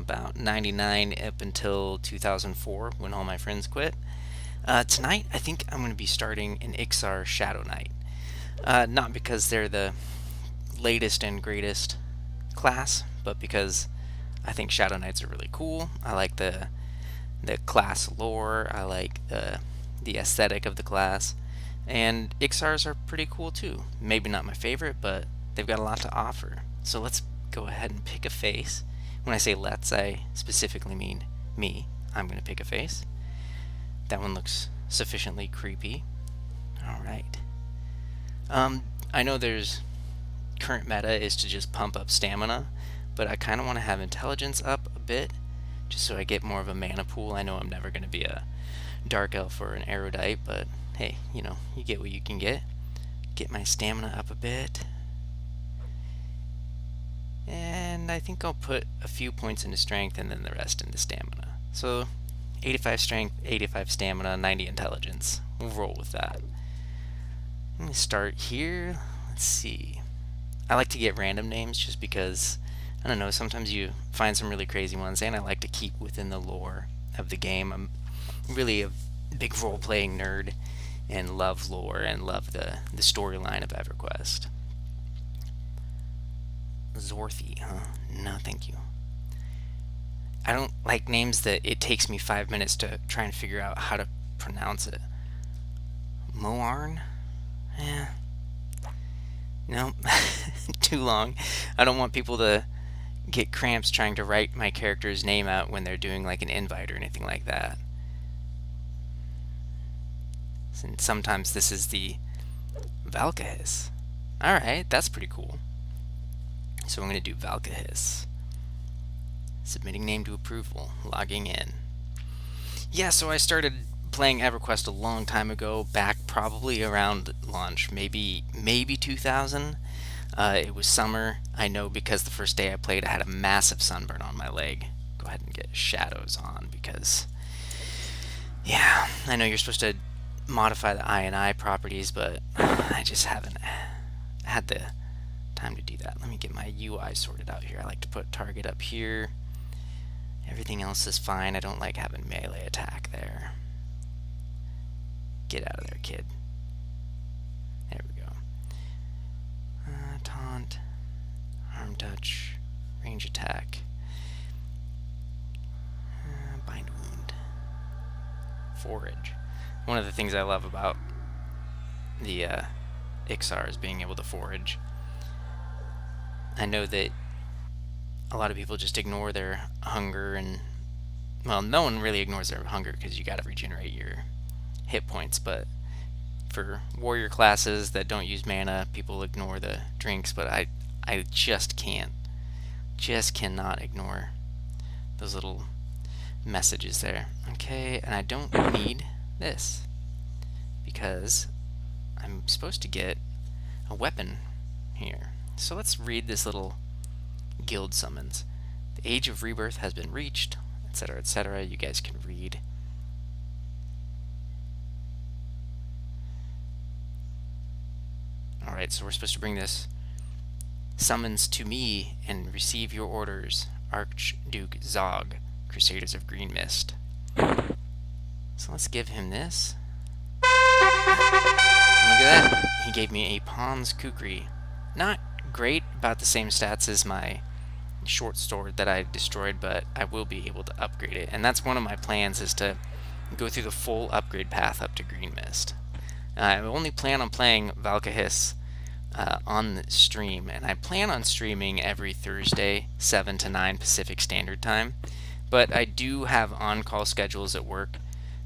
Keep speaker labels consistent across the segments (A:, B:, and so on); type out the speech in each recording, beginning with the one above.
A: about 99 up until 2004 when all my friends quit. Tonight, I think I'm going to be starting an Ixar Shadow Knight. Not because they're the latest and greatest class, but because I think Shadow Knights are really cool. I like the class lore. I like the aesthetic of the class, and Ixars are pretty cool too. Maybe not my favorite, but they've got a lot to offer. So let's go ahead and pick a face. When I say let's, I specifically mean me. I'm going to pick a face. That one looks sufficiently creepy. All right. I know there's current meta is to just pump up stamina, but I kind of want to have intelligence up a bit, just so I get more of a mana pool. I know I'm never going to be a dark elf or an erudite, but hey, you know, you get what you can get. Get my stamina up a bit. And I think I'll put a few points into strength and then the rest into stamina. So 85 strength, 85 stamina, 90 intelligence. We'll roll with that. I'm going to start here. Let's see. I like to get random names just because, I don't know, sometimes you find some really crazy ones, and I like to keep within the lore of the game. I'm really a big role-playing nerd and love lore and love the storyline of EverQuest. Zorthy, huh? No, thank you. I don't like names that it takes me 5 minutes to try and figure out how to pronounce it. Moarn? Yeah. No, too long. I don't want people to get cramps trying to write my character's name out when they're doing like an invite or anything like that. And sometimes this is the Valkahis. Alright, that's pretty cool. So I'm going to do Valkahis. Submitting name to approval. Logging in. Yeah, so I started playing EverQuest a long time ago, back probably around launch, maybe 2000. It was summer. I know because the first day I played, I had a massive sunburn on my leg. Go ahead and get shadows on because, yeah, I know you're supposed to modify the I properties, but I just haven't had the time to do that. Let me get my UI sorted out here. I like to put target up here. Everything else is fine. I don't like having melee attack there. Get out of there, kid. There we go. Taunt, arm touch, range attack, bind wound, forage. One of the things I love about the Ixar is being able to forage. I know that a lot of people just ignore their hunger, and well, no one really ignores their hunger because you gotta regenerate your hit points, but for warrior classes that don't use mana, people ignore the drinks, but I just cannot ignore those little messages there. Okay, and I don't need this because I'm supposed to get a weapon here. So let's read this little guild summons. The age of rebirth has been reached, etc., etc. You guys can read. Alright, so we're supposed to bring this summons to me and receive your orders, Archduke Zog, Crusaders of Green Mist. So let's give him this. And look at that. He gave me a Pons Kukri. Not great, about the same stats as my short sword that I destroyed, but I will be able to upgrade it. And that's one of my plans, is to go through the full upgrade path up to Green Mist. I only plan on playing Valkahis on the stream, and I plan on streaming every Thursday, 7 to 9 Pacific Standard Time. But I do have on-call schedules at work,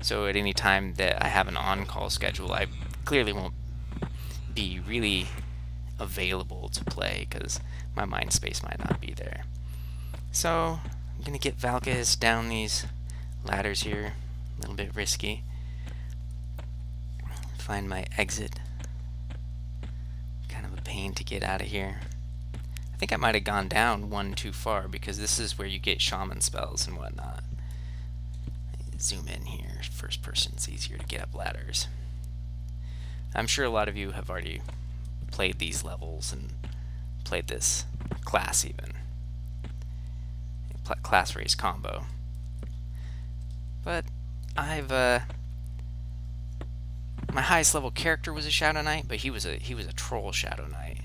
A: so at any time that I have an on-call schedule, I clearly won't be really available to play because my mind space might not be there. So I'm going to get Valkahis down these ladders here, a little bit risky. Find my exit. Kind of a pain to get out of here. I think I might have gone down one too far because this is where you get shaman spells and whatnot. Zoom in here. First person, it's easier to get up ladders. I'm sure a lot of you have already played these levels and played this class even. class race combo. But I've my highest level character was a Shadow Knight, but he was a troll Shadow Knight.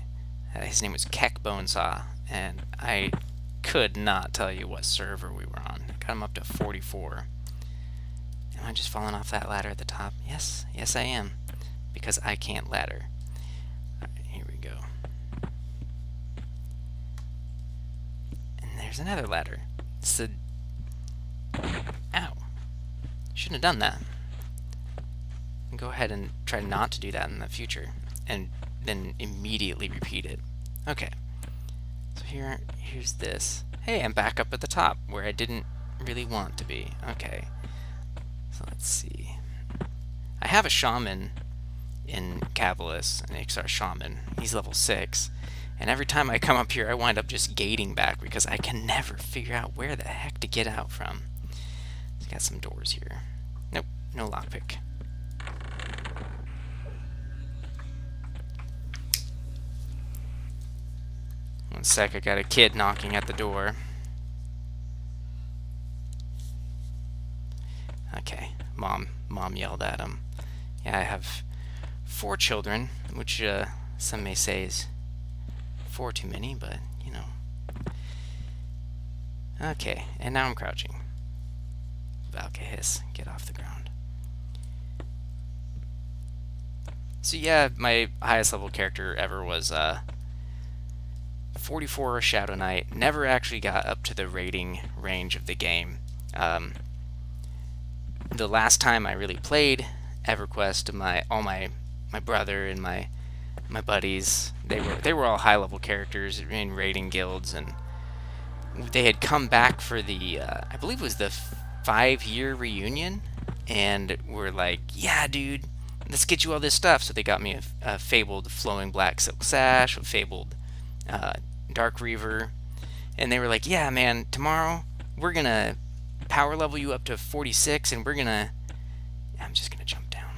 A: His name was Keck Bonesaw, and I could not tell you what server we were on. I got him up to 44. Am I just falling off that ladder at the top? Yes, yes I am, because I can't ladder. Alright, here we go. And there's another ladder. It's the... Ow. Shouldn't have done that. Go ahead and try not to do that in the future, and then immediately repeat it. Okay. So here's this. Hey, I'm back up at the top, where I didn't really want to be. Okay. So let's see. I have a shaman in Cavalis, an Ixar shaman. He's level 6. And every time I come up here, I wind up just gating back because I can never figure out where the heck to get out from. So got some doors here. Nope, no lockpick. One sec, I got a kid knocking at the door. Okay, mom yelled at him. Yeah, I have 4 children, which some may say is 4 too many, but you know. Okay, and now I'm crouching. Valkahis, get off the ground. So yeah, my highest level character ever was 44 Shadow Knight. Never actually got up to the rating range of the game. The last time I really played EverQuest, my brother and my buddies, they were all high level characters in raiding guilds, and they had come back for the I believe it was the 5-year reunion, and were like, yeah dude, let's get you all this stuff. So they got me a fabled flowing black silk sash, a fabled dark reaver, and they were like, yeah man, tomorrow we're gonna power level you up to 46, and I'm just gonna jump down.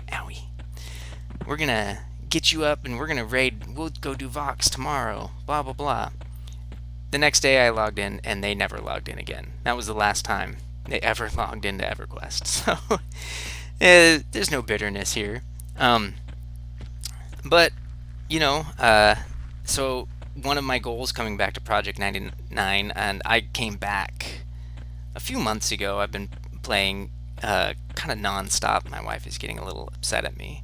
A: Owie. We're gonna get you up and we're gonna raid, we'll go do Vox tomorrow, blah blah blah. The next day I logged in and they never logged in again. That was the last time they ever logged into EverQuest. So there's no bitterness here. But you know, so one of my goals coming back to Project 99, and I came back a few months ago. I've been playing kind of non-stop. My wife is getting a little upset at me.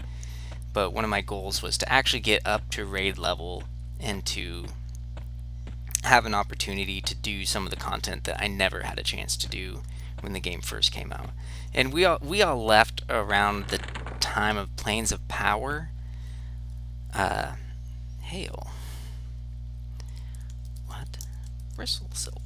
A: But one of my goals was to actually get up to raid level and to have an opportunity to do some of the content that I never had a chance to do when the game first came out. And we all left around the time of Plains of Power. Hail. What? Bristle silk.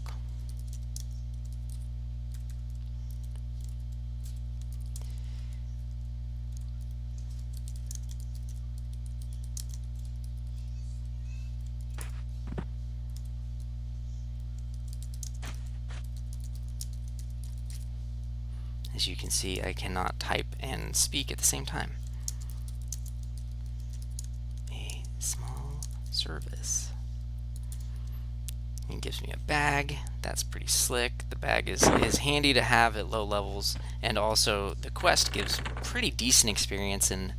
A: As you can see, I cannot type and speak at the same time. A small service. It gives me a bag. That's pretty slick. The bag is handy to have at low levels, and also the quest gives pretty decent experience and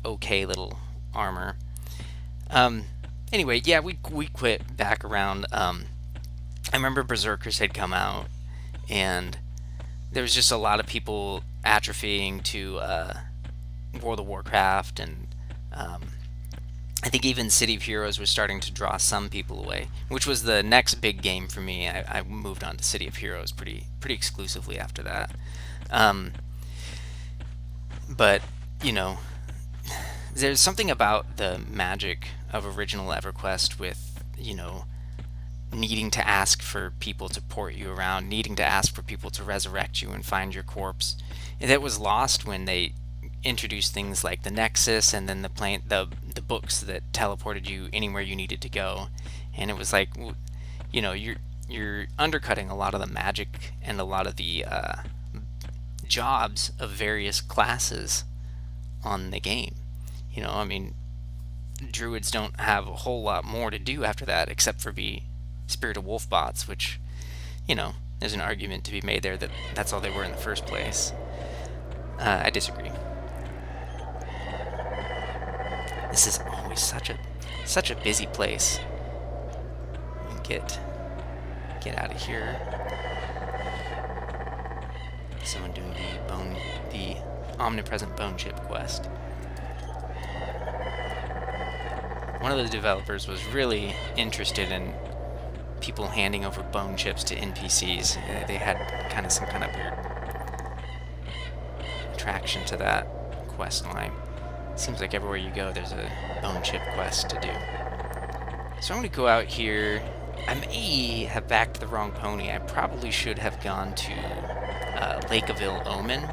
A: okay little armor. Anyway, yeah, we quit back around. I remember Berserkers had come out, and there was just a lot of people atrophying to World of Warcraft, and I think even City of Heroes was starting to draw some people away, which was the next big game for me. I moved on to City of Heroes pretty exclusively after that. But you know, there's something about the magic of original EverQuest with, you know, needing to ask for people to port you around, needing to ask for people to resurrect you and find your corpse. And that was lost when they introduced things like the Nexus, and then the books that teleported you anywhere you needed to go. And it was like, you know, you're undercutting a lot of the magic and a lot of the jobs of various classes on the game. You know, I mean, druids don't have a whole lot more to do after that except for be Spirit of Wolf bots, which you know, there's an argument to be made there that that's all they were in the first place. I disagree. This is always such a busy place. Get out of here. Someone doing the omnipresent bone chip quest. One of the developers was really interested in people handing over bone chips to NPCs. They had some kind of weird attraction to that quest line. Seems like everywhere you go, there's a bone chip quest to do. So I'm going to go out here. I may have backed the wrong pony. I probably should have gone to Lakeaville Omen.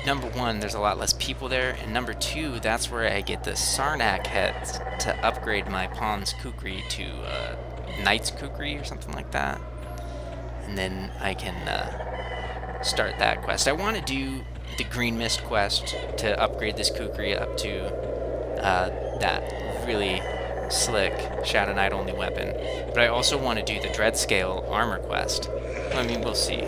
A: Number one, there's a lot less people there, and number two, that's where I get the Sarnak heads to upgrade my Pawn's Kukri to Knight's Kukri or something like that. And then I can start that quest. I want to do the Green Mist quest to upgrade this Kukri up to that really slick Shadow Knight only weapon. But I also want to do the Dreadscale armor quest. I mean, we'll see.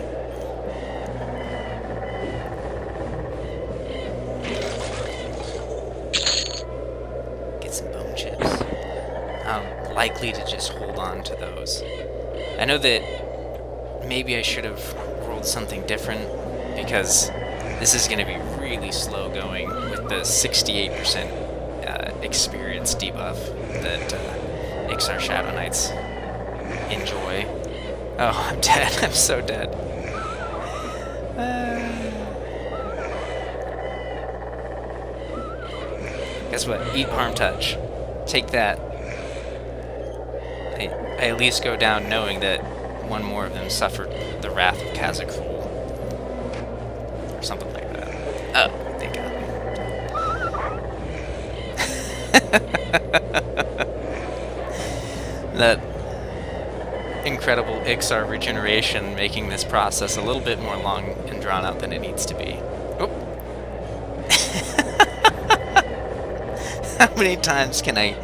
A: Get some bone chips. I'm likely to just hold on to those. I know that maybe I should have rolled something different, because this is going to be really slow going with the 68% experience debuff that Ixar Shadow Knights enjoy. Oh, I'm dead. I'm so dead. Guess what? Eat Harm Touch. Take that. I at least go down knowing that one more of them suffered the wrath of Kazakh. Or something like that. Oh, they got me. That incredible Ixar regeneration making this process a little bit more long and drawn out than it needs to be. Oh. How many times can I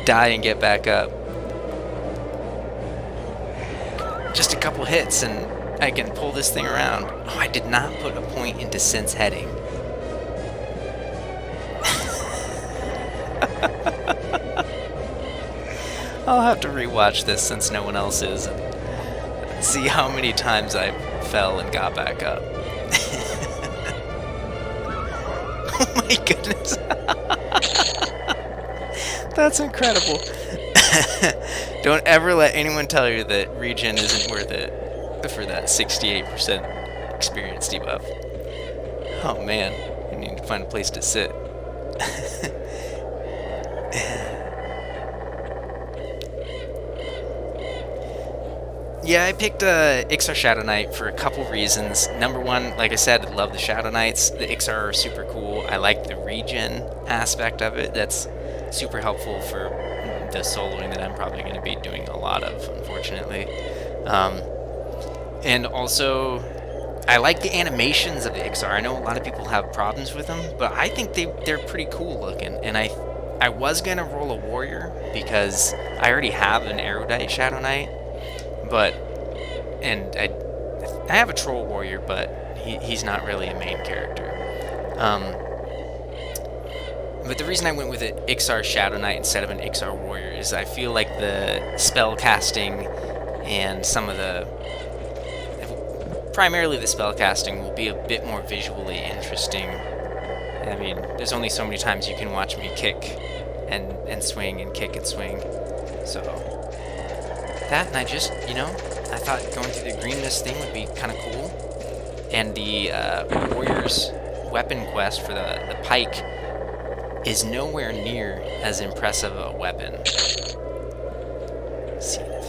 A: die and get back up? Just a couple hits and I can pull this thing around. Oh, I did not put a point into sense heading. I'll have to rewatch this since no one else is, and see how many times I fell and got back up. Oh my goodness. That's incredible. Don't ever let anyone tell you that regen isn't worth it for that 68% experience debuff. Oh man, I need to find a place to sit. Yeah, I picked Ixar Shadow Knight for a couple reasons. Number one, like I said, I love the Shadow Knights. The Ixar are super cool. I like the regen aspect of it. That's super helpful for the soloing that I'm probably going to be doing a lot of, unfortunately. And also, I like the animations of the Ixar. I know a lot of people have problems with them, but I think they're pretty cool looking. And I was going to roll a warrior because I already have an erudite Shadow Knight. And I have a troll warrior, but he's not really a main character. But the reason I went with an Ixar Shadow Knight instead of an Ixar warrior is I feel like the spell casting and primarily the spell casting will be a bit more visually interesting. I mean, there's only so many times you can watch me kick and swing and kick and swing, so. That, and I just, I thought going through the Green Mist thing would be kind of cool. And the Warrior's weapon quest for the pike is nowhere near as impressive a weapon. Let's see if...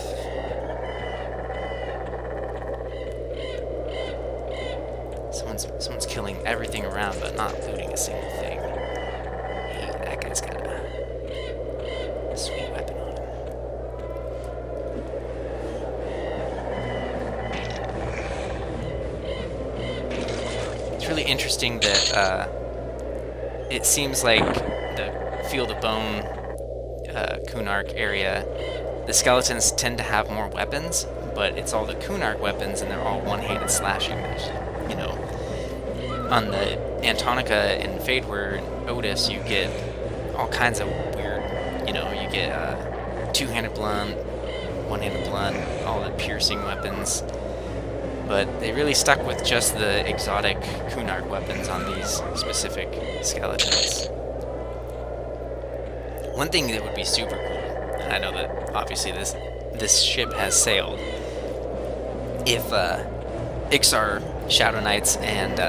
A: Someone's killing everything around, but not looting a single thing. Hey, that guy's got a sweet weapon on him. It's really interesting that it seems like the Field of Bone Kunark area, the skeletons tend to have more weapons, but it's all the Kunark weapons, and they're all one-handed slashing. There's, you know, on the Antonica and Fadeware and Otis, you get all kinds of weird, you know, you get two-handed blunt, one-handed blunt, all the piercing weapons. But they really stuck with just the exotic Kunark weapons on these specific skeletons. One thing that would be super cool, and I know that obviously this ship has sailed, if Ixar Shadow Knights and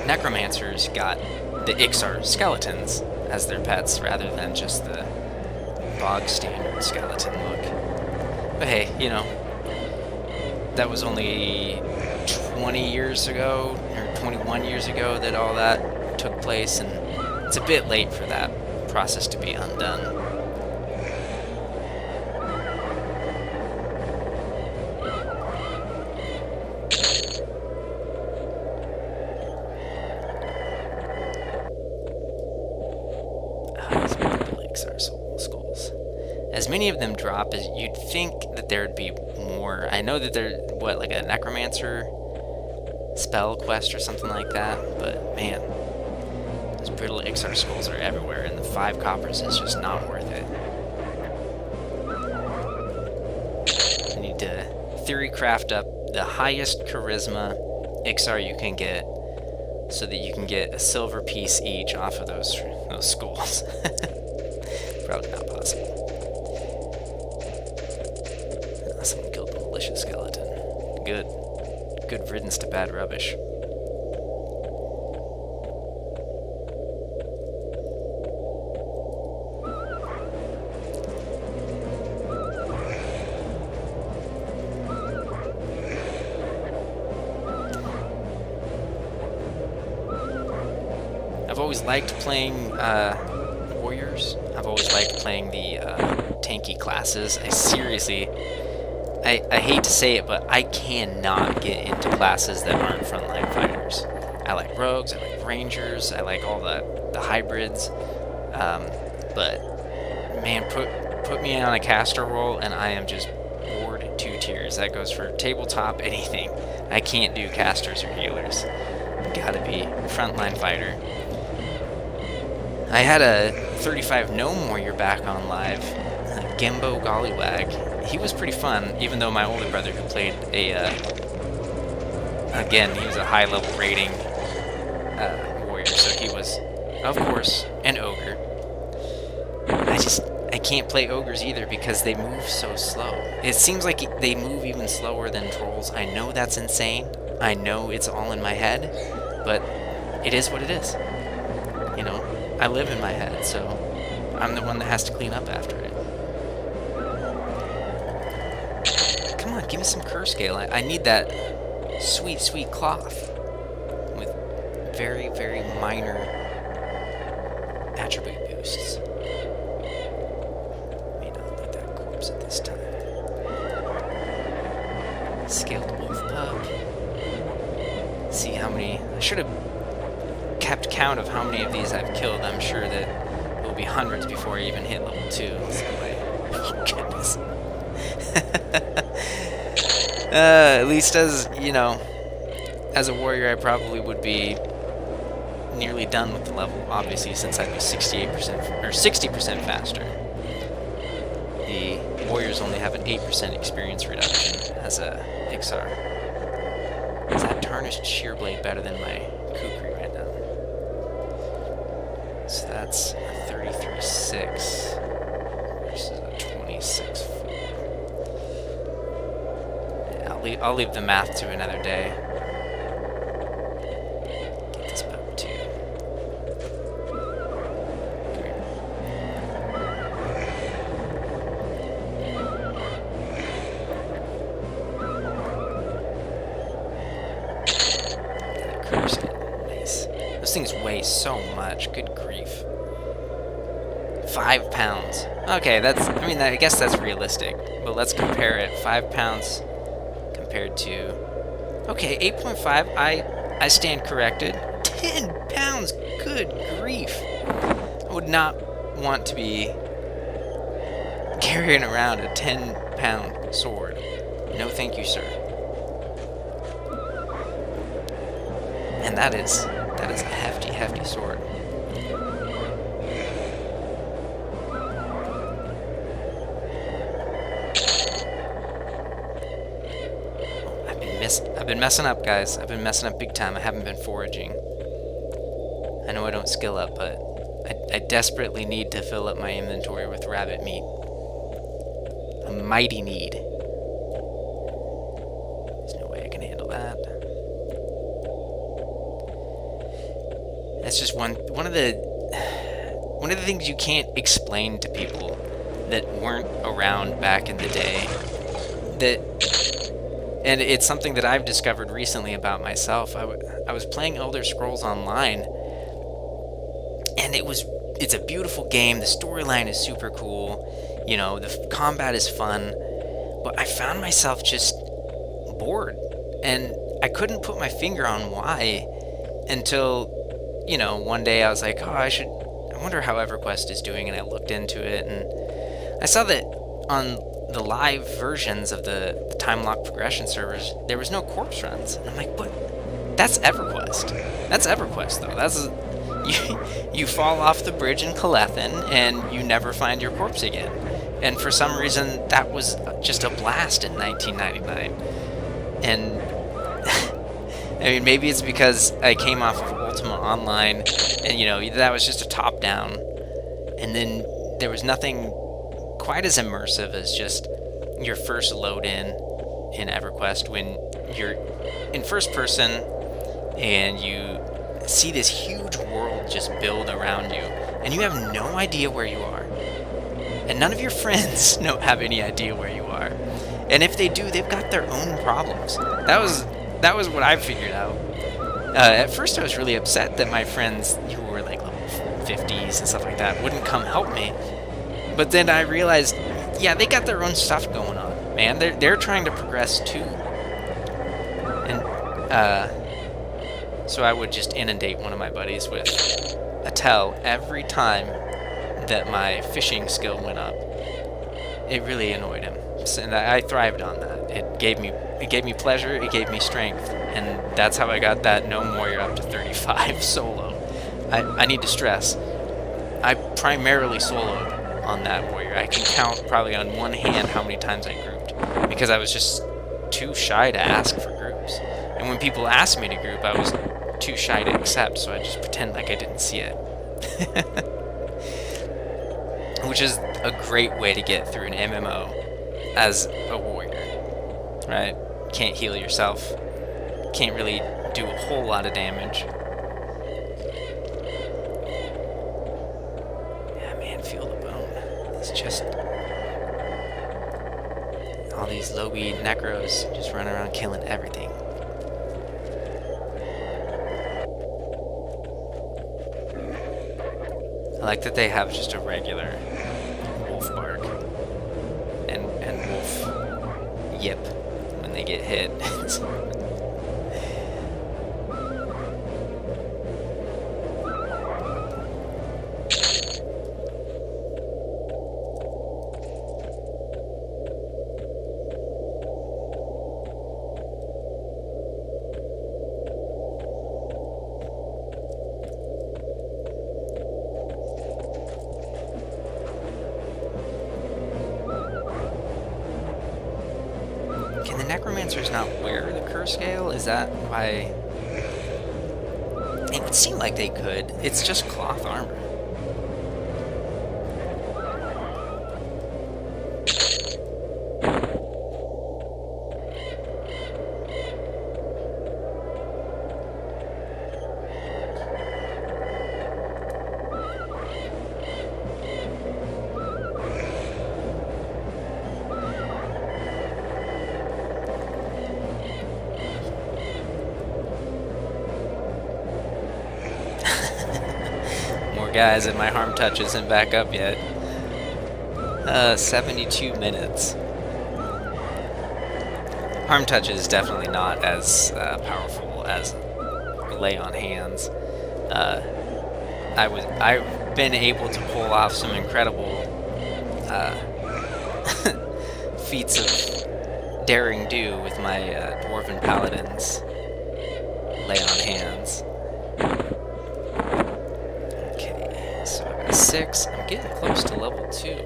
A: Necromancers got the Ixar skeletons as their pets rather than just the bog standard skeleton look. But hey, you know, that was only 20 years ago, or 21 years ago that all that took place, and it's a bit late for that process to be undone. These Ixar skulls. As many of them drop as you'd think that there'd be more. I know that there's, what, like a Necromancer spell quest or something like that, but man, those brittle Ixar skulls are everywhere, and the 5 coppers is just not worth it. You need to theory craft up the highest charisma Ixar you can get, so that you can get a silver piece each off of those skulls. Probably not possible. Someone killed the militia skeleton. Good. Good riddance to bad rubbish. I've always liked playing warriors. I've always liked playing the tanky classes. I hate to say it, but I cannot get into classes that aren't frontline fighters. I like rogues, I like rangers, I like all the hybrids, but man, put me on a caster role and I am just bored to tears. That goes for tabletop, anything. I can't do casters or healers. Gotta be frontline fighter. I had a 35 gnome warrior back on live, Gembo Gollywag. He was pretty fun, even though my older brother, who played again, he was a high-level rating warrior, so he was, of course, an ogre. I can't play ogres either because they move so slow. It seems like they move even slower than trolls. I know that's insane. I know it's all in my head, but it is what it is. You know, I live in my head, so I'm the one that has to clean up after it. Come on, give me some curse scale. I need that sweet, sweet cloth with very, very minor attribute boosts. May not need that corpse at this time. Scaled wolf pup. See how many. I should have kept count of how many of these I've killed. I'm sure that it will be hundreds before I even hit level 2. So oh, goodness. At least as, you know, as a warrior, I probably would be nearly done with the level, obviously, since I'd be 68% or 60% faster. The warriors only have an 8% experience reduction as a Ixar. Is that tarnished shearblade better than my kukri right now? So that's a 33.6 versus a 26.4. I'll leave the math to another day. Get this pup too. Come here. Gotta curse it. Nice. Those things weigh so much. Good grief. 5 pounds. Okay, that's. I mean, I guess that's realistic. But let's compare it. 5 pounds. Compared to, okay, 8.5, I stand corrected. 10 pounds, good grief. I would not want to be carrying around a 10-pound sword. No thank you, sir. And that is a hefty, hefty sword. I've been messing up, guys. I've been messing up big time. I haven't been foraging. I know I don't skill up, but I desperately need to fill up my inventory with rabbit meat. A mighty need. There's no way I can handle that. That's just one of the things you can't explain to people that weren't around back in the day. And it's something that I've discovered recently about myself. I was playing Elder Scrolls Online, and it's a beautiful game. The storyline is super cool. You know, the combat is fun, but I found myself just bored, and I couldn't put my finger on why until, you know, one day I was like, oh, I wonder how EverQuest is doing, and I looked into it, and I saw that on the live versions of the time-locked progression servers, there was no corpse runs. And I'm like, but that's EverQuest. That's EverQuest, though. That's you fall off the bridge in Calethin, and you never find your corpse again. And for some reason, that was just a blast in 1999. And I mean, maybe it's because I came off of Ultima Online, and, you know, that was just a top-down. And then there was nothing quite as immersive as just your first load in EverQuest when you're in first person and you see this huge world just build around you, and you have no idea where you are, and none of your friends have any idea where you are, and if they do, they've got their own problems. That was what I figured out. At first I was really upset that my friends who were like level 50s and stuff like that wouldn't come help me. But then I realized, yeah, they got their own stuff going on, man. They're trying to progress too. And so I would just inundate one of my buddies with a tell every time that my fishing skill went up. It really annoyed him, and I thrived on that. It gave me pleasure. It gave me strength, and that's how I got that Gnome Warrior up to 35 solo. I need to stress, I primarily soloed on that warrior. I can count probably on one hand how many times I grouped, because I was just too shy to ask for groups. And when people asked me to group, I was too shy to accept, so I just pretend like I didn't see it. Which is a great way to get through an MMO as a warrior, right? Can't heal yourself, can't really do a whole lot of damage. Just all these low-weed necros just running around killing everything. I like that they have just a regular wolf bark and wolf yip when they get hit. Necromancer's not wear the curse scale? Is that why? It would seem like they could. It's just cloth armor. Guys, and my harm touch isn't back up yet. 72 minutes. Harm touch is definitely not as powerful as lay on hands. I've been able to pull off some incredible feats of daring do with my Dwarven Paladins lay on hands. Okay, so I got 6. I'm getting close to level 2.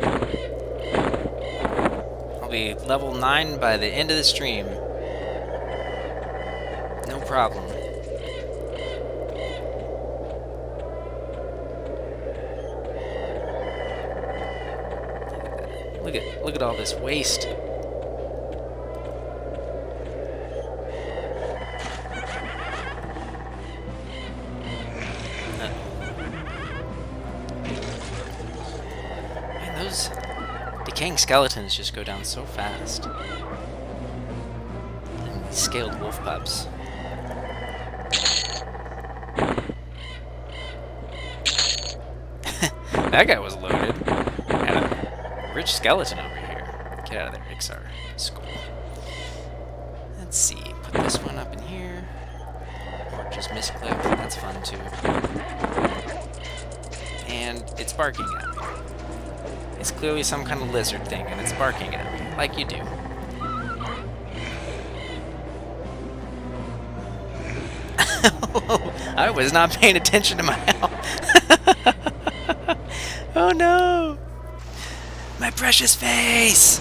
A: I'll be level 9 by the end of the stream. No problem. Look at all this waste. Man, those decaying skeletons just go down so fast. And these scaled wolf pups. That guy was loaded. And a rich skeleton over here. Get out of there, Ixar. Skull. Let's see. Put this one up in here. Or just misclick. That's fun too. And it's barking at me. It's clearly some kind of lizard thing, and it's barking at me, like you do. I was not paying attention to my health. Oh no! My precious face!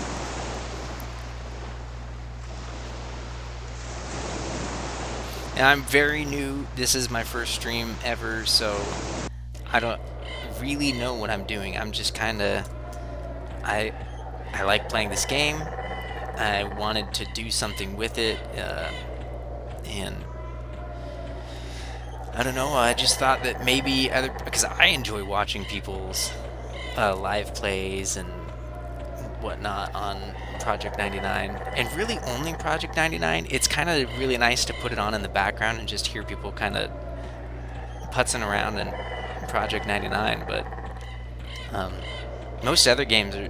A: And I'm very new. This is my first stream ever, so I don't really know what I'm doing. I'm just kind of... I like playing this game. I wanted to do something with it, and I don't know, I just thought that maybe because I enjoy watching people's live plays and whatnot on Project 99, and really only Project 99. It's kind of really nice to put it on in the background and just hear people kind of putzing around in Project 99, but most other games are,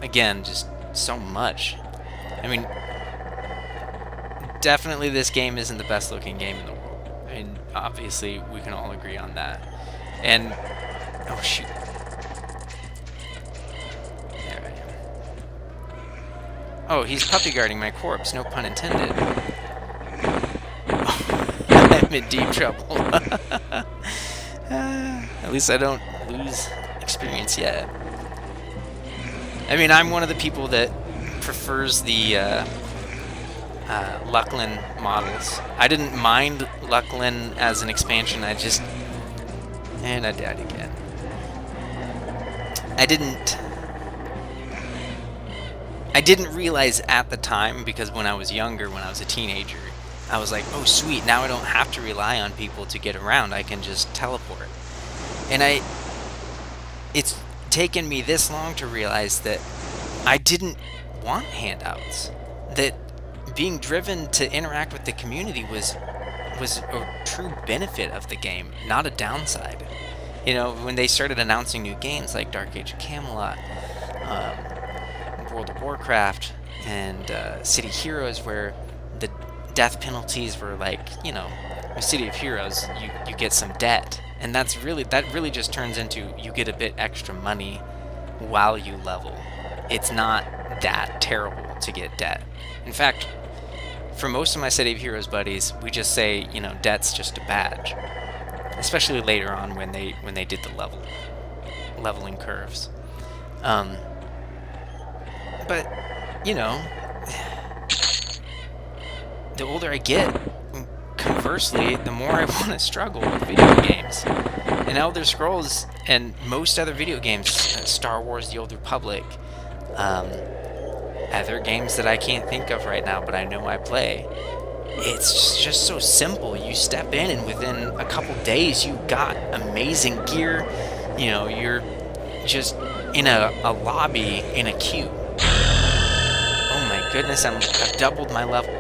A: again, just so much. I mean, definitely this game isn't the best looking game in the world. I mean, obviously, we can all agree on that. And, oh shoot. There I am. Oh, he's puppy guarding my corpse, no pun intended. I'm in deep trouble. At least I don't lose experience yet. I mean, I'm one of the people that prefers the Lucklin models. I didn't mind Lucklin as an expansion, and I died again. I didn't realize at the time, because when I was younger, when I was a teenager, I was like, oh sweet, now I don't have to rely on people to get around, I can just teleport. And it's taken me this long to realize that I didn't want handouts. That being driven to interact with the community was a true benefit of the game, not a downside. You know, when they started announcing new games like Dark Age of Camelot, World of Warcraft, and City Heroes, where the death penalties were like, you know, with City of Heroes, you get some debt, and that really just turns into you get a bit extra money while you level. It's not that terrible to get debt. In fact, for most of my City of Heroes buddies, we just say, you know, debt's just a badge. Especially later on when they did the leveling curves. But, you know, the older I get, conversely, the more I want to struggle with video games. And Elder Scrolls and most other video games, Star Wars: The Old Republic, other games that I can't think of right now, but I know I play. It's just so simple. You step in, and within a couple days, you got amazing gear. You know, you're just in a lobby in a queue. Oh my goodness, I've doubled my level.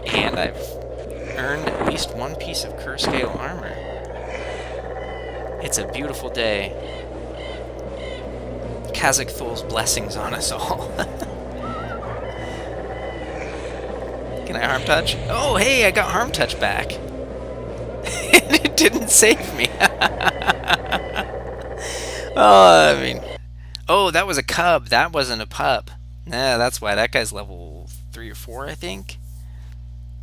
A: And I've earned at least one piece of curse scale armor. It's a beautiful day. Kazakh Thul's blessings on us all. Can I harm touch? Oh, hey, I got harm touch back. And it didn't save me. Oh, I mean... Oh, that was a cub. That wasn't a pup. Nah, that's why that guy's level 3 or 4, I think.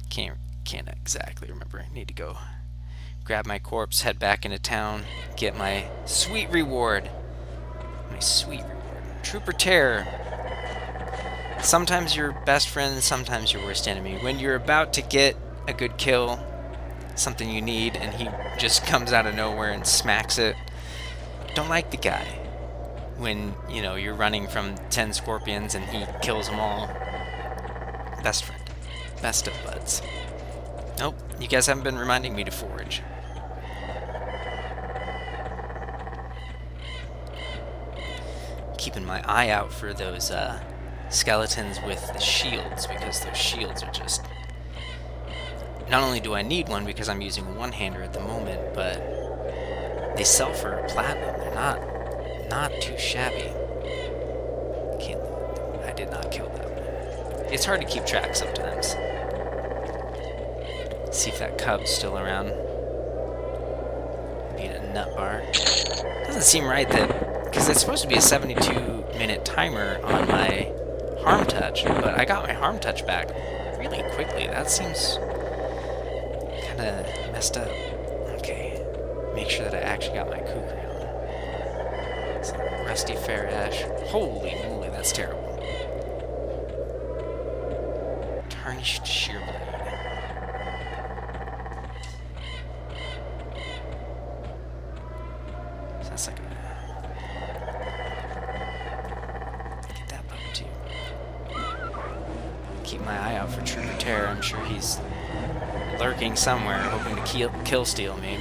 A: Can't can't exactly remember. Need to go grab my corpse, head back into town, get my sweet reward. My sweet reward. Trooper Terror. Sometimes your best friend, sometimes your worst enemy. When you're about to get a good kill, something you need, and he just comes out of nowhere and smacks it. Don't like the guy. When, you know, you're running from 10 scorpions and he kills them all. Best friend. Best of buds. Nope, you guys haven't been reminding me to forage. Keeping my eye out for those skeletons with the shields, because those shields are just... Not only do I need one because I'm using a one-hander at the moment, but they sell for platinum. They're not too shabby. I did not kill that one. It's hard to keep track sometimes. See if that cub's still around. Being a nut bar. Doesn't seem right that, because it's supposed to be a 72-minute timer on my harm touch, but I got my harm touch back really quickly. That seems kind of messed up. Okay, make sure that I actually got my kukri on. Some rusty fair ash. Holy moly, that's terrible. Tarnished sheer blade. So that's like a... Get that bug too. Keep my eye out for Trooper Terror. I'm sure he's lurking somewhere, hoping to kill steal me.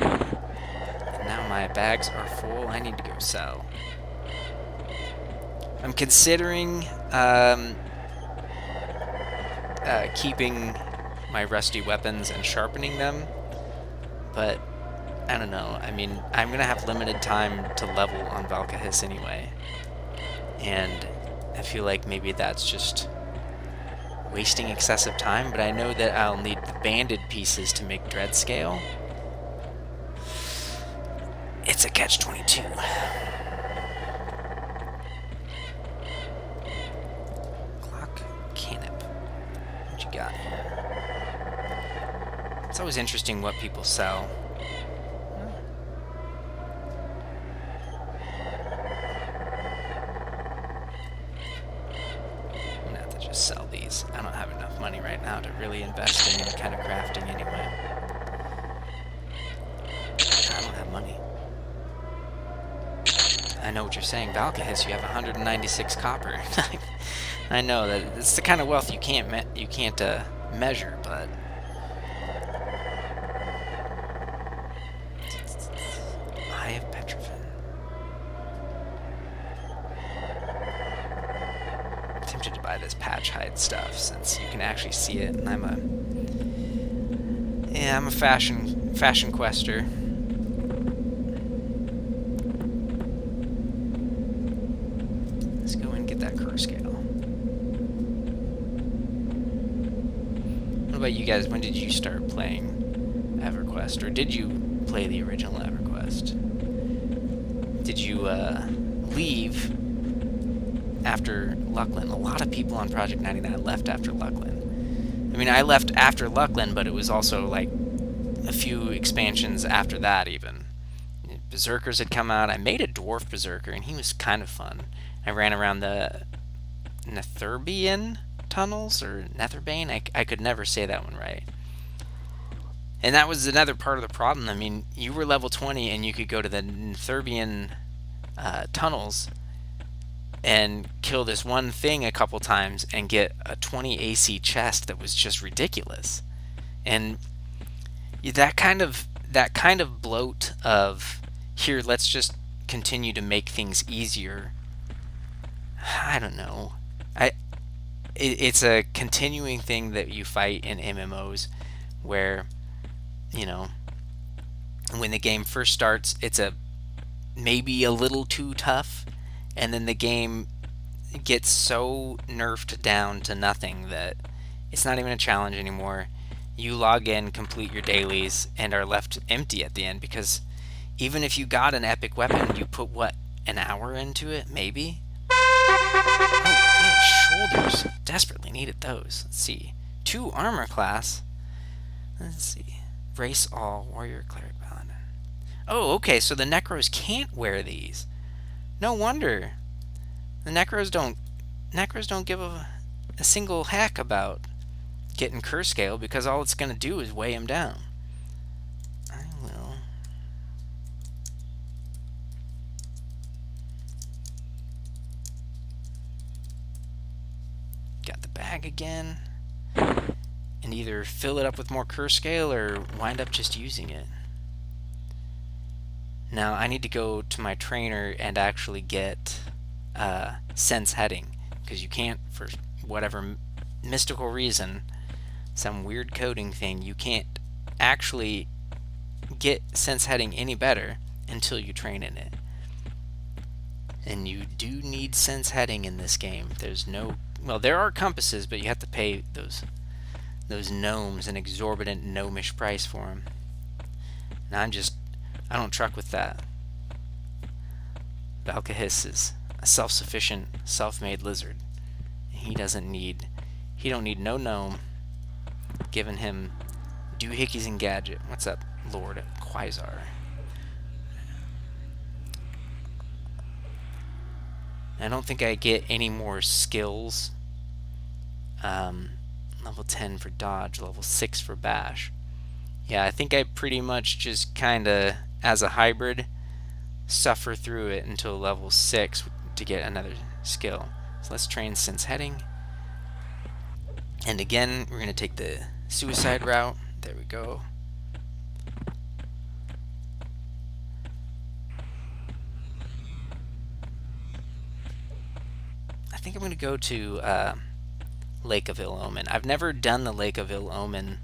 A: And now my bags are full. I need to go sell. I'm considering keeping my rusty weapons and sharpening them, but I don't know. I mean, I'm gonna have limited time to level on Valkahis anyway, and I feel like maybe that's just wasting excessive time, but I know that I'll need the banded pieces to make dread scale. It's a catch-22. Clock canop. What you got here? It's always interesting what people sell. Sell these. I don't have enough money right now to really invest in any kind of crafting anyway. I don't have money. I know what you're saying, Valkahis, you have 196 copper. I know that it's the kind of wealth you can't measure, but I have Petrifin. Tempted to buy this patch hide stuff since you can actually see it, and I'm a fashion quester. Let's go and get that curse scale. What about you guys? When did you start playing EverQuest, or did you play the original EverQuest? Did you leave after Lucklin? A lot of people on Project 99 left after Lucklin. I mean, I left after Lucklin, but it was also like a few expansions after that even. Berserkers had come out. I made a dwarf berserker, and he was kind of fun. I ran around the Netherbian tunnels, or Netherbane. I could never say that one right. And that was another part of the problem. I mean, you were level 20, and you could go to the Netherbian tunnels and kill this one thing a couple times and get a 20 AC chest that was just ridiculous. And that kind of bloat of, here, let's just continue to make things easier. I don't know. It's a continuing thing that you fight in MMOs where, you know, when the game first starts, it's maybe a little too tough, and then the game gets so nerfed down to nothing that it's not even a challenge anymore. You log in, complete your dailies, and are left empty at the end, because even if you got an epic weapon, you put what, an hour into it, maybe. Oh, good. Shoulders. Desperately needed those. Let's see. 2 armor class. Let's see. Race all. Warrior, cleric, paladin. Oh, okay. So the Necros can't wear these. No wonder. The Necros don't give a single heck about getting curse scale, because all it's going to do is weigh him down. I will. Got the bag again. And either fill it up with more curse scale or wind up just using it. Now I need to go to my trainer and actually get sense heading, because you can't, for whatever mystical reason, some weird coding thing, you can't actually get sense heading any better until you train in it. And you do need sense heading in this game. There's no, well, there are compasses, but you have to pay those gnomes an exorbitant gnomish price for them. And I don't truck with that. Valkahis is a self-sufficient, self-made lizard. He don't need no gnome giving him doohickeys and gadget. What's up, Lord Quasar? I don't think I get any more skills. Level 10 for dodge, level 6 for bash. Yeah, I think I pretty much just kinda, as a hybrid, suffer through it until level 6 to get another skill. So let's train sense heading. And again, we're going to take the suicide route. There we go. I think I'm going to go to Lake of Ill Omen. I've never done the Lake of Ill Omen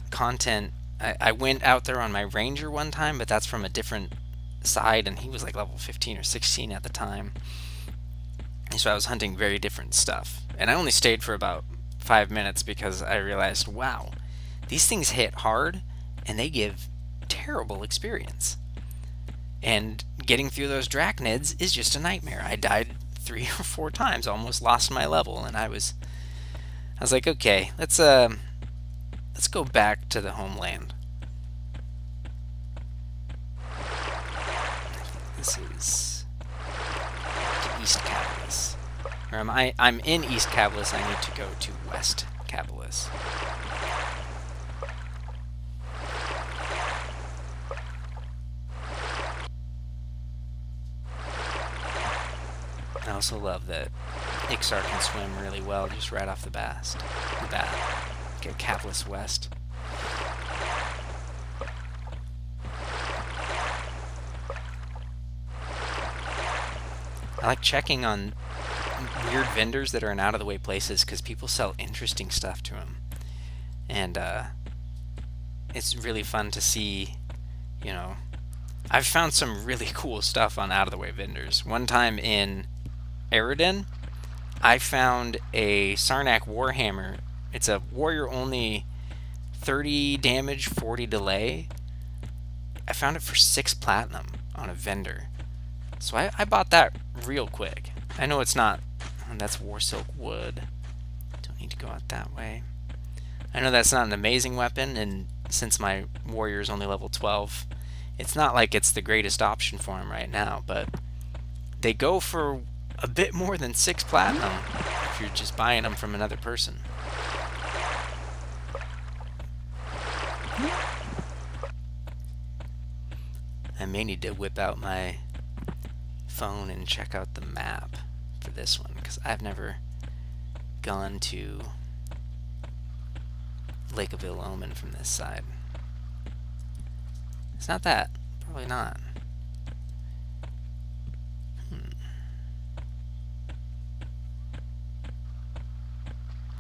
A: content. I went out there on my ranger one time, but that's from a different side, and he was like level 15 or 16 at the time. So I was hunting very different stuff. And I only stayed for about 5 minutes because I realized, wow, these things hit hard and they give terrible experience. And getting through those drachnids is just a nightmare. I died 3 or 4 times, almost lost my level, and I was like, okay, let's go back to the homeland. This is to East Cavalis. Or I'm in East Cavalis, I need to go to West Cavalis. I also love that Ixar can swim really well just right off the bat. Get Cavalis West. I like checking on weird vendors that are in out-of-the-way places, because people sell interesting stuff to them. And it's really fun to see, you know, I've found some really cool stuff on out-of-the-way vendors. One time in Eridan, I found a Sarnak Warhammer. It's a warrior-only 30 damage, 40 delay. I found it for 6 platinum on a vendor. So I bought that real quick. I know it's not... that's War Silk Wood. Don't need to go out that way. I know that's not an amazing weapon, and since my warrior is only level 12, it's not like it's the greatest option for him right now, but they go for a bit more than 6 platinum if you're just buying them from another person. I may need to whip out my phone and check out the map for this one, because I've never gone to Lake of Ill Omen from this side. It's not that. Probably not.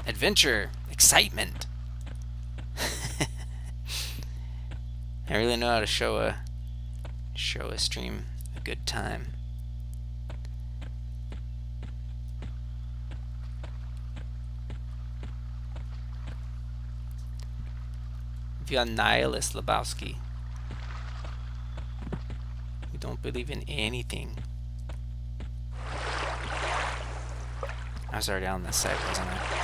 A: Adventure! Excitement! I really know how to show a stream a good time. Via Nihilus Lebowski. don't believe in anything. I was already on this side, wasn't I?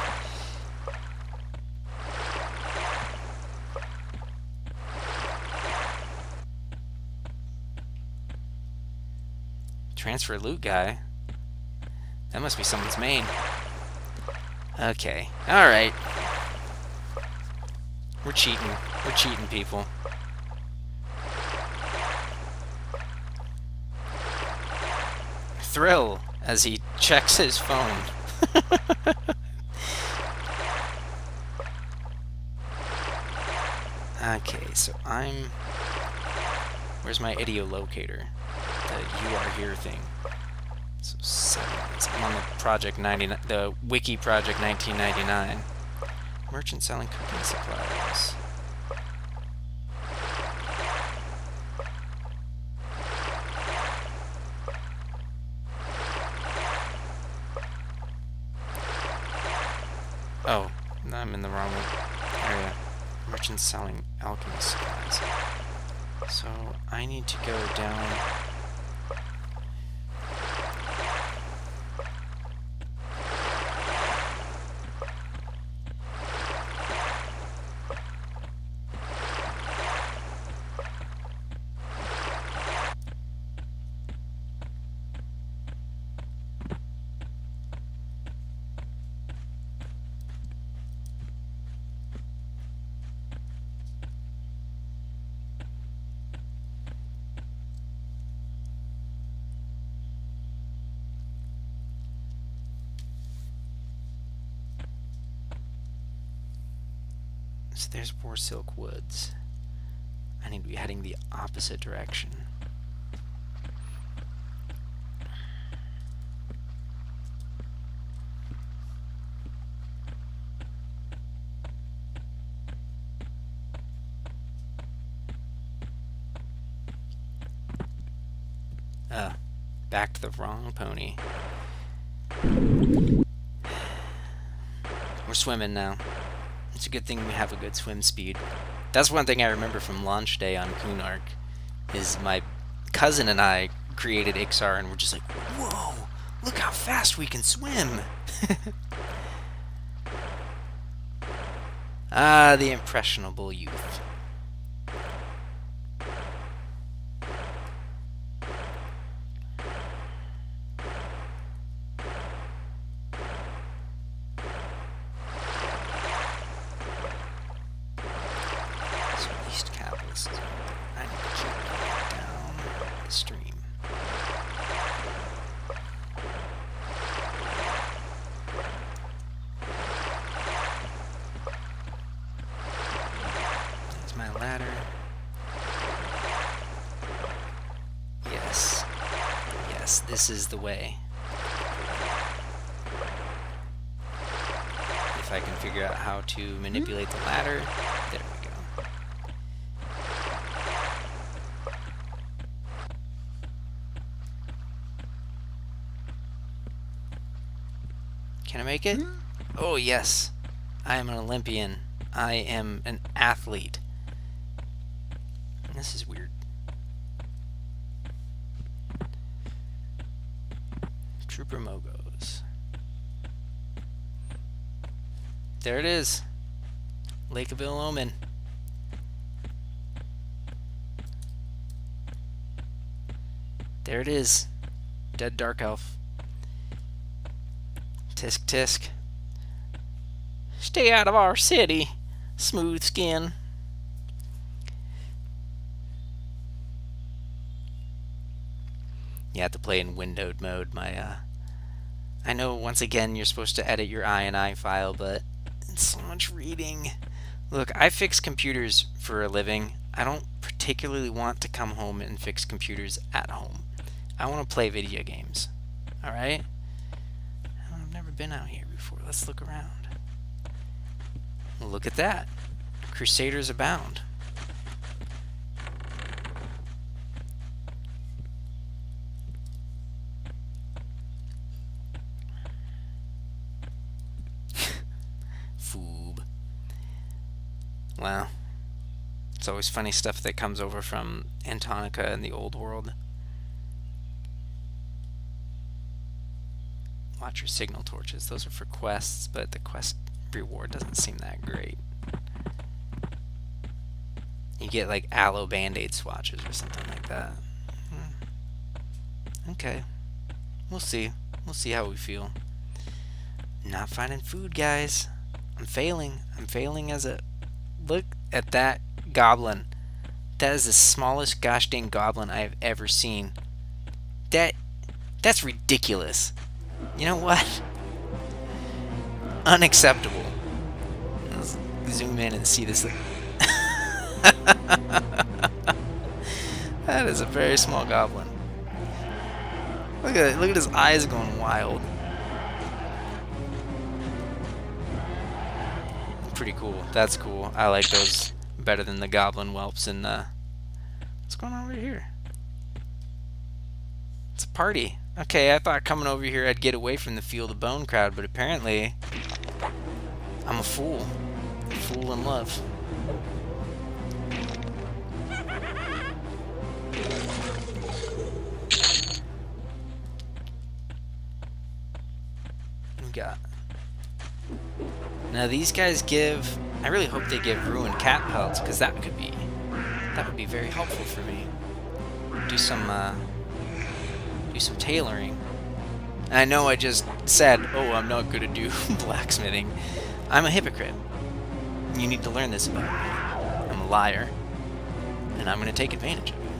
A: Transfer loot guy? That must be someone's main. Okay. Alright. We're cheating. We're cheating, people. Thrill as he checks his phone. Okay, so I'm... Where's my idiolocator? The you are here thing. So 7. I'm on the Project 99, the Wiki Project 1999. Merchant selling cooking supplies. Oh, no, I'm in the wrong area. Merchants selling alchemy supplies. So I need to go down. So there's Silk Woods. I need to be heading the opposite direction. Backed the wrong pony. We're swimming now. It's a good thing we have a good swim speed. That's one thing I remember from launch day on Kunark, is my cousin and I created Ixar and we're just like, whoa, look how fast we can swim! Ah, the impressionable youth. This is the way. If I can figure out how to manipulate the ladder, there we go. Can I make it? Oh yes, I am an Olympian. I am an athlete. This is weird. Trooper Mogos. There it is. Lake of Ill Omen. There it is. Dead Dark Elf. Tisk tisk. Stay out of our city, smooth skin. You have to play in windowed mode. I know once again you're supposed to edit your INI file, but it's so much reading. Look, I fix computers for a living. I don't particularly want to come home and fix computers at home. I want to play video games. Alright? I've never been out here before. Let's look around. Well, look at that. Crusaders abound. Wow. It's always funny stuff that comes over from Antonica and the old world. Watcher signal torches. Those are for quests, but the quest reward doesn't seem that great. You get like aloe band-aid swatches or something like that. Okay. We'll see. We'll see how we feel. Not finding food, guys. I'm failing. I'm failing as a... Look at that goblin. That is the smallest gosh dang goblin I have ever seen. That's ridiculous. You know what? Unacceptable. Let's zoom in and see this thing. That is a very small goblin. Look at it. Look at his eyes going wild. Pretty cool. That's cool. I like those better than the goblin whelps. And what's going on over here? It's a party. Okay, I thought coming over here I'd get away from the Feel the Bone crowd, but apparently I'm a fool. A fool in love. We got. Now these guys give. I really hope they give ruined cat pelts, because that would be very helpful for me. Do some tailoring. And I know I just said, oh, I'm not good to do blacksmithing. I'm a hypocrite. You need to learn this about me. I'm a liar, and I'm going to take advantage of it.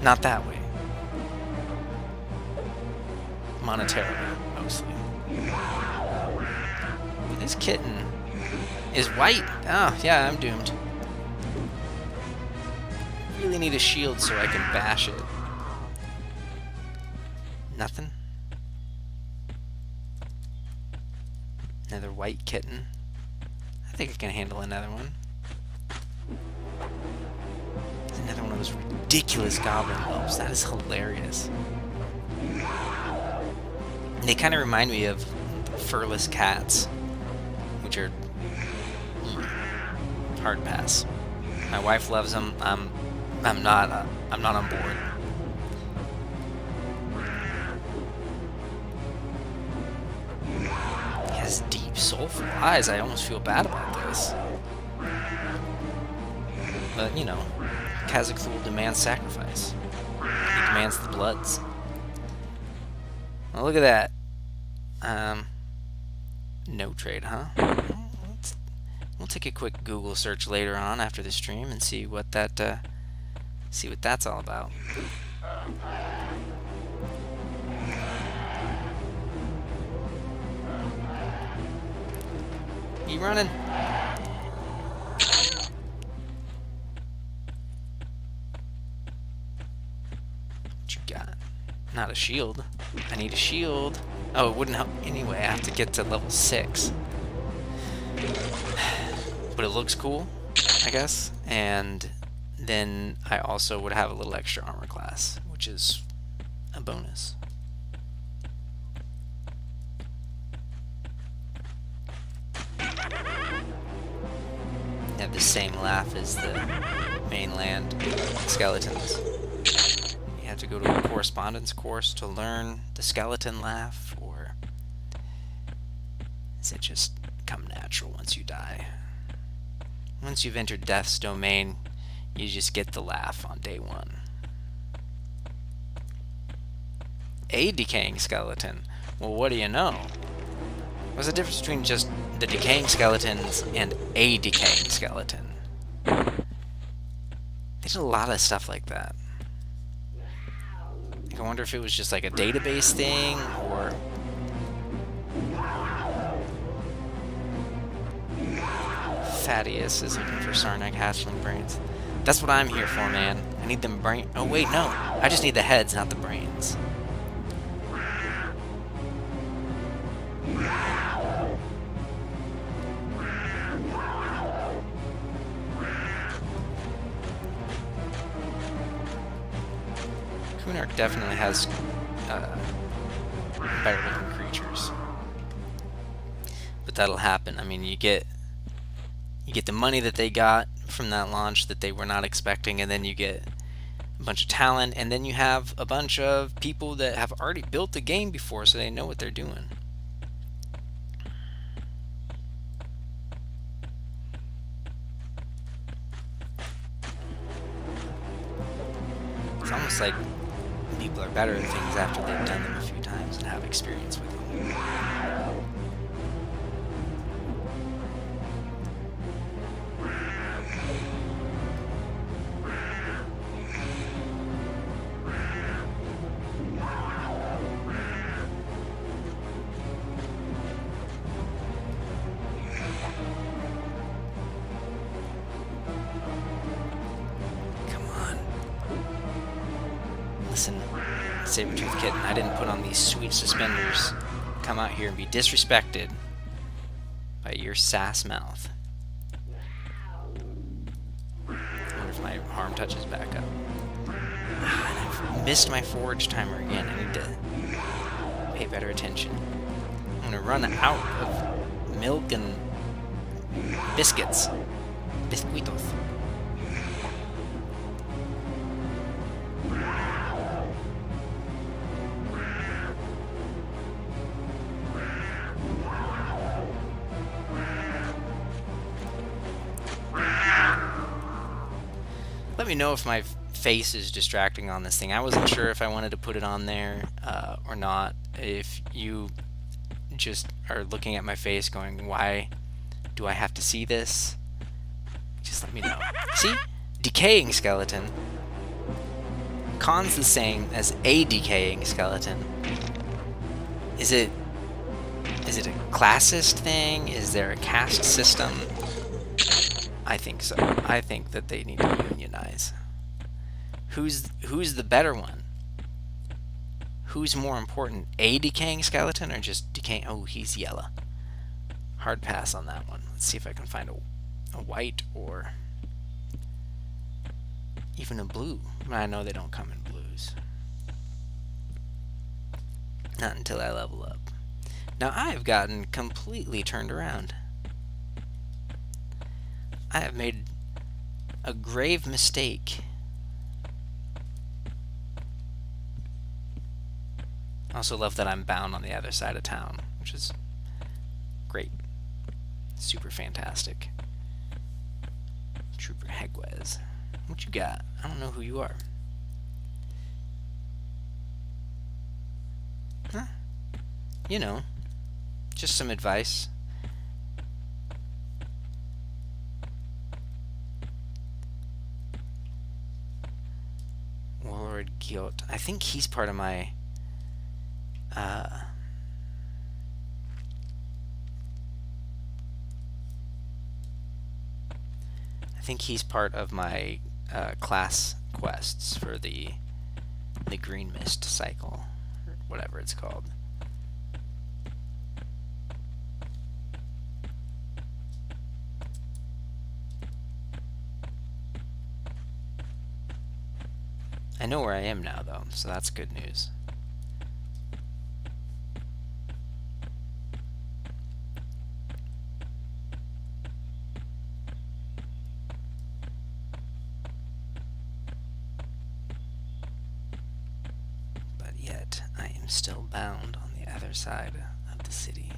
A: Not that way. Monetarily, mostly. This kitten is white. Oh, yeah, I'm doomed. Really need a shield so I can bash it. Nothing. Another white kitten. I think I can handle another one. There's another one of those ridiculous goblin whelps. That is hilarious. They kind of remind me of furless cats, which are hard pass. My wife loves them. I'm not on board. He has deep, soulful eyes. I almost feel bad about this. But, you know, Kazakh demands sacrifice. He demands the bloods. Well, look at that. No trade, huh? We'll take a quick Google search later on after the stream and see what that's all about. You running? What you got? Not a shield. I need a shield. Oh, it wouldn't help anyway. I have to get to level 6. But it looks cool, I guess. And then I also would have a little extra armor class, which is a bonus. Have the same laugh as the mainland skeletons. You have to go to a correspondence course to learn the skeleton laugh, or does it just come natural once you die? Once you've entered Death's domain, you just get the laugh on day 1. A decaying skeleton. Well, what do you know? What's the difference between just the decaying skeletons and a decaying skeleton? They did a lot of stuff like that. I wonder if it was just like a database thing, or... Thaddeus is looking for Sarnak hatchling brains. That's what I'm here for, man. I need them brain... Oh, wait, no. I just need the heads, not the brains. Kunark definitely has better looking creatures. But that'll happen. I mean, you get the money that they got from that launch that they were not expecting, and then you get a bunch of talent, and then you have a bunch of people that have already built the game before, so they know what they're doing. It's almost like people are better at things after they've done them a few times and have experience with them. Listen, Saber-Tooth Kitten, I didn't put on these sweet suspenders. Come out here and be disrespected by your sass mouth. I wonder if my arm touches back up. I've missed my forage timer again. I need to pay better attention. I'm gonna run out of milk and biscuits. Biscuitos. Let me know if my face is distracting on this thing. I wasn't sure if I wanted to put it on there or not. If you just are looking at my face going, why do I have to see this? Just let me know. See? Decaying skeleton. Con's the same as a decaying skeleton. Is it a classist thing? Is there a caste system? I think so. I think that they need to unionize. Who's the better one? Who's more important? A decaying skeleton or just decaying? Oh, he's yellow. Hard pass on that one. Let's see if I can find a white or even a blue. I know they don't come in blues. Not until I level up. Now I've gotten completely turned around. I have made a grave mistake. I also love that I'm bound on the other side of town, which is great. Super fantastic. Trooper Hegwez. What you got? I don't know who you are. Huh? You know, just some advice. Warlord Gyot. I think he's part of my I think he's part of my class quests for the Green Mist cycle, or whatever it's called. I know where I am now, though, so that's good news. But yet, I am still bound on the other side of the city.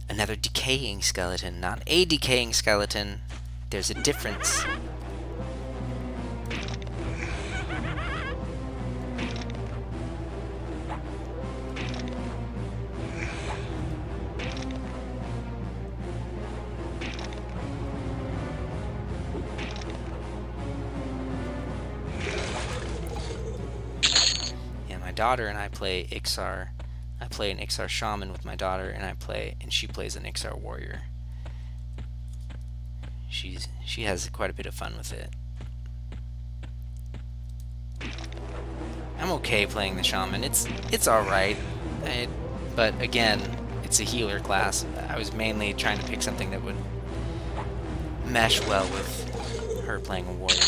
A: Another decaying skeleton, not a decaying skeleton. There's a difference. Daughter and I play Ixar. I play an Ixar shaman with my daughter, and she plays an Ixar warrior. She has quite a bit of fun with it. I'm okay playing the shaman. It's all right, but again, it's a healer class. I was mainly trying to pick something that would mesh well with her playing a warrior.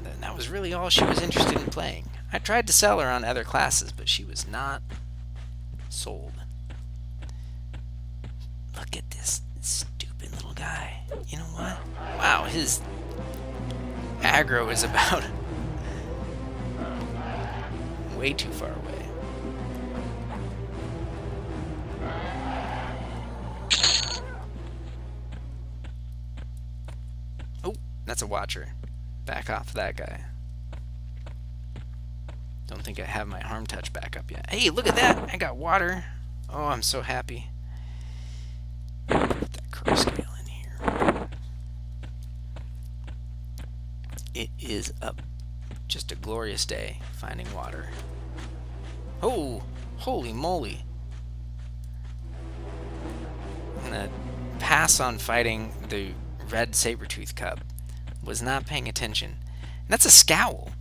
A: And that was really all she was interested in playing. I tried to sell her on other classes, but she was not sold. Look at this stupid little guy. You know what? Wow, his aggro is about way too far away. Oh, that's a watcher. Back off that guy. Don't think I have my harm touch back up yet. Hey, look at that! I got water. Oh, I'm so happy. Put that crow scale in here. It is just a glorious day finding water. Oh, holy moly. I'm gonna pass on fighting the red saber-tooth cub. Was not paying attention. And that's a scowl.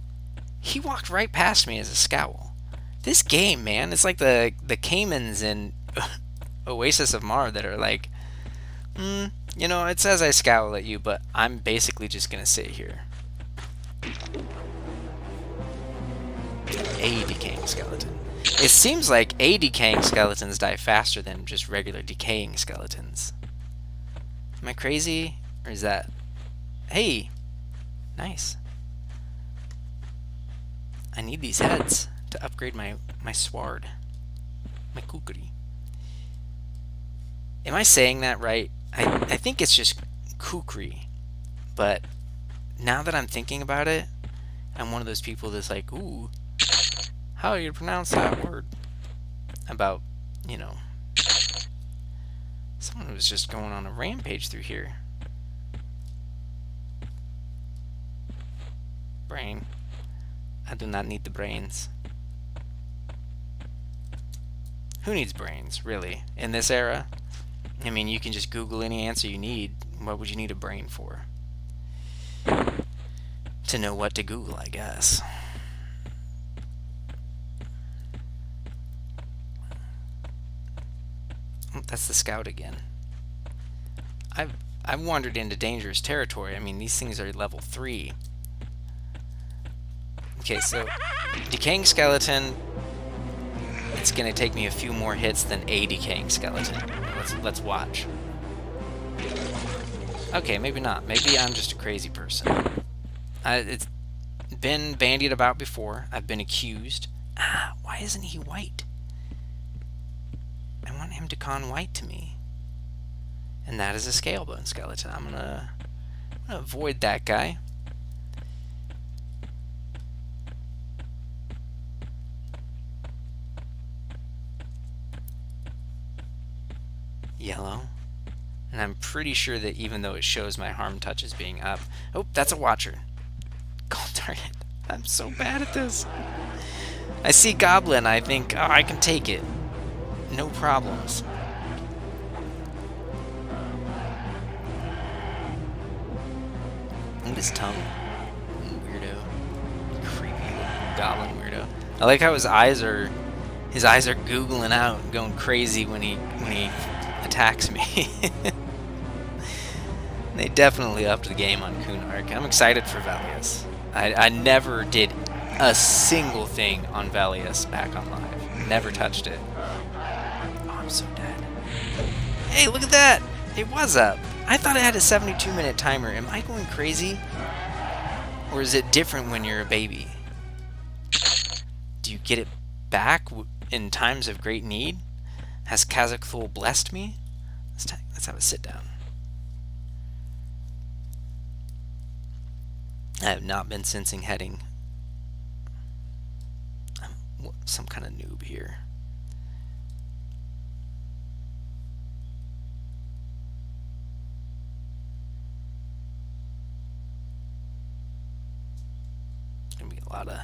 A: He walked right past me as a scowl. This game, man, it's like the caimans in Oasis of Mar that are like, you know, it says I scowl at you, but I'm basically just gonna sit here. A decaying skeleton. It seems like A decaying skeletons die faster than just regular decaying skeletons. Am I crazy? Or is that... Hey! Nice. I need these heads to upgrade my sword. My kukri. Am I saying that right? I think it's just kukri. But now that I'm thinking about it, I'm one of those people that's like, ooh, how do you pronounce that word? About, you know, someone was just going on a rampage through here. Brain. I do not need the brains. Who needs brains, really? In this era? I mean, you can just Google any answer you need. What would you need a brain for? To know what to Google, I guess. Oh, that's the scout again. I've wandered into dangerous territory. I mean, these things are level 3. Okay, so decaying skeleton. It's gonna take me a few more hits than a decaying skeleton. Let's watch. Okay, maybe not. Maybe I'm just a crazy person. It's been bandied about before. I've been accused. Ah, why isn't he white? I want him to con white to me. And that is a scalebone skeleton. I'm gonna avoid that guy. Yellow. And I'm pretty sure that even though it shows my harm touch as being up... Oh, that's a watcher. God darn it. I'm so bad at this. I see goblin, I think, oh, I can take it. No problems. Look at his tongue. Weirdo. Creepy goblin weirdo. I like how his eyes are googling out and going crazy when he attacks me. They definitely upped the game on Kunark. I'm excited for Valius. I never did a single thing on Valius back on live. Never touched it. Oh, I'm so dead. Hey, look at that! It was up. I thought it had a 72-minute timer. Am I going crazy? Or is it different when you're a baby? Do you get it back in times of great need? Has Kazakh blessed me? Let's have a sit down. I have not been sensing heading. I'm some kind of noob here. Gonna be a lot of...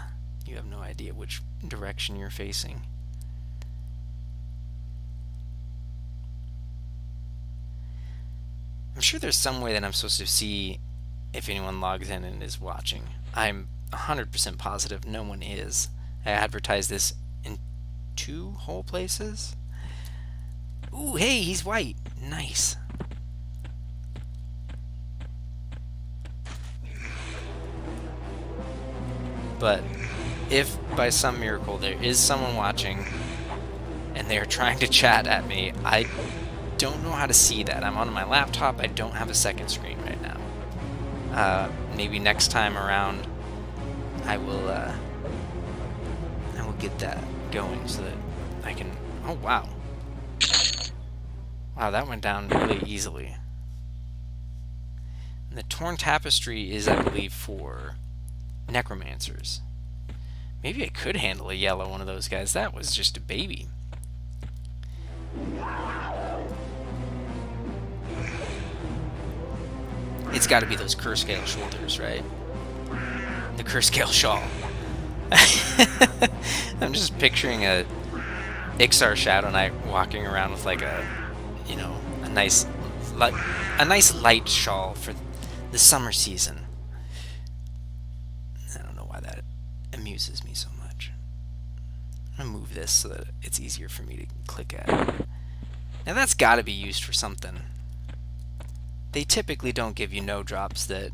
A: You have no idea which direction you're facing. I'm sure there's some way that I'm supposed to see if anyone logs in and is watching. I'm 100% positive no one is. I advertise this in 2 whole places. Ooh, hey, he's white. Nice. But if by some miracle there is someone watching and they're trying to chat at me, I don't know how to see that. I'm on my laptop. I don't have a second screen right now. Maybe next time around I will get that going so that I can... Oh, wow. Wow, that went down really easily. And the torn tapestry is, I believe, for necromancers. Maybe I could handle a yellow one of those guys. That was just a baby. It's got to be those curse scale shoulders, right? The curse scale shawl. I'm just picturing a Ixar Shadow Knight walking around with like a, you know, a nice light shawl for the summer season. I don't know why that amuses me so much. I'm gonna move this so that it's easier for me to click at. Now that's got to be used for something. They typically don't give you no drops that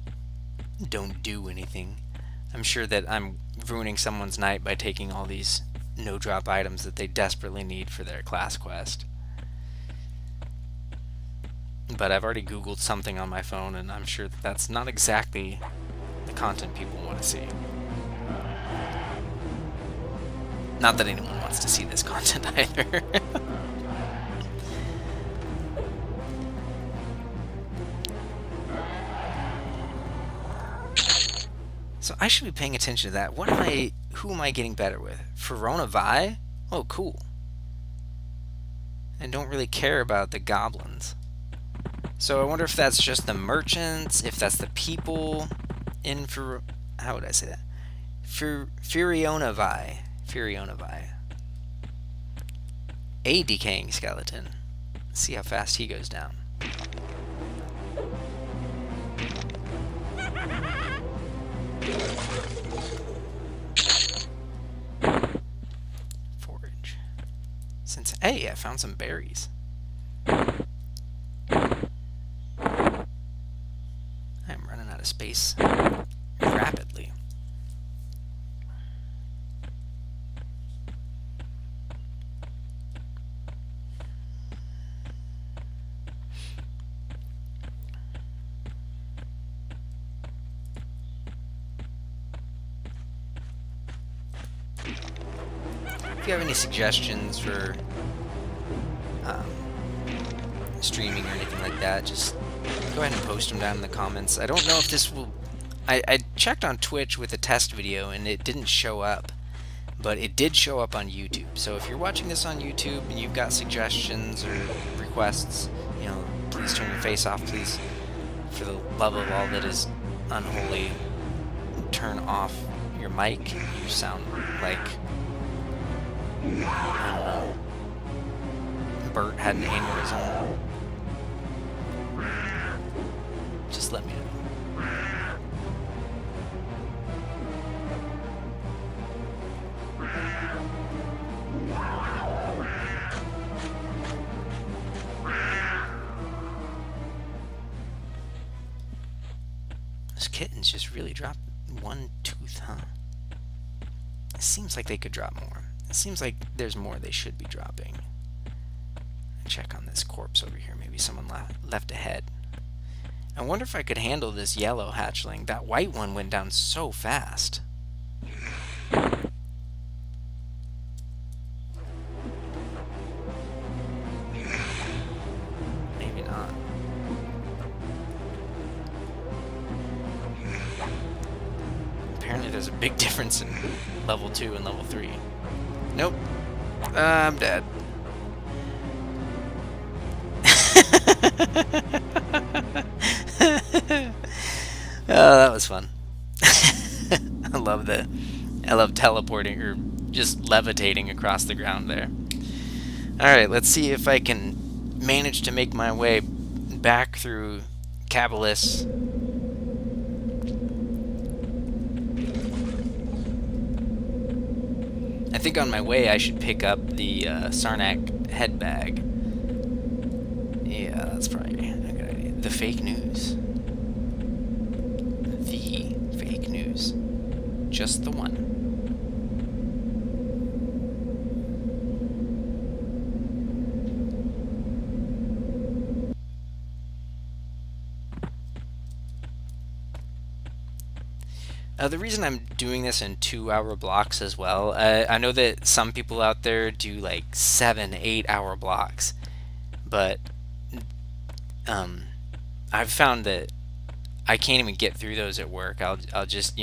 A: don't do anything. I'm sure that I'm ruining someone's night by taking all these no drop items that they desperately need for their class quest. But I've already Googled something on my phone, and I'm sure that that's not exactly the content people want to see. Not that anyone wants to see this content either. So I should be paying attention to that. Who am I getting better with? Verona Vi? Oh, cool. I don't really care about the goblins. So I wonder if that's just the merchants, if that's the people in how would I say that? Furiona Vi. Furiona Vi. A decaying skeleton. Let's see how fast he goes down. Forage. Hey, I found some berries. I'm running out of space rapidly. If you have any suggestions for streaming or anything like that, just go ahead and post them down in the comments. I don't know if this will... I checked on Twitch with a test video and it didn't show up, but it did show up on YouTube. So if you're watching this on YouTube and you've got suggestions or requests, you know, please turn your face off, please. For the love of all that is unholy, turn off your mic. You sound like... I don't know. Bert had an aneurysm. Just let me know. Those kittens just really dropped one tooth, huh? It seems like they could drop more. It seems like there's more they should be dropping. Check on this corpse over here. Maybe someone left a head. I wonder if I could handle this yellow hatchling. That white one went down so fast. Maybe not. Apparently there's a big difference in level 2 and level 3. Nope. I'm dead. Oh, that was fun. I love teleporting or just levitating across the ground there. Alright, let's see if I can manage to make my way back through Cabalus. I think on my way I should pick up the Sarnak head bag. Yeah, that's probably a good idea. The fake news. The fake news. Just the one. The reason I'm doing this in 2 hour blocks as well, I know that some people out there do like 7, 8 hour blocks, but um, I've found that I can't even get through those at work. I'll just,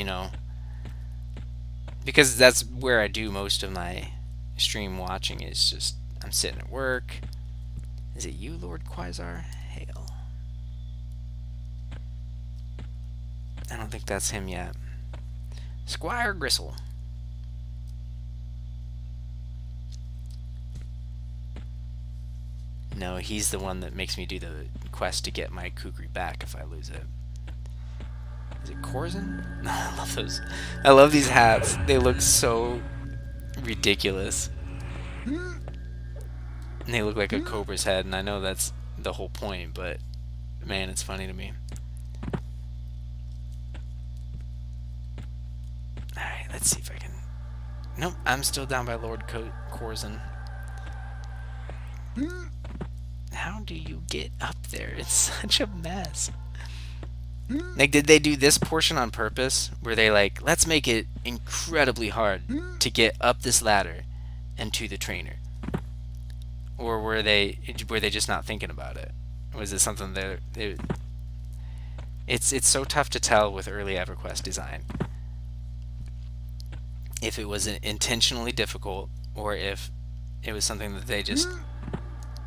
A: because that's where I do most of my stream watching, is just I'm sitting at work. Is it you, Lord Quasar? Hail. I don't think that's him yet. Squire Gristle. No, he's the one that makes me do the quest to get my kukri back if I lose it. Is it Corzin? I love those. I love these hats. They look so ridiculous. And they look like a cobra's head, and I know that's the whole point, but man, it's funny to me. Alright, let's see if I can... Nope, I'm still down by Lord Corzin. How do you get up there? It's such a mess. Like, did they do this portion on purpose? Where they like, let's make it incredibly hard to get up this ladder and to the trainer? Or were they just not thinking about it? Was it something that it's so tough to tell with early EverQuest design if it was intentionally difficult or if it was something that they just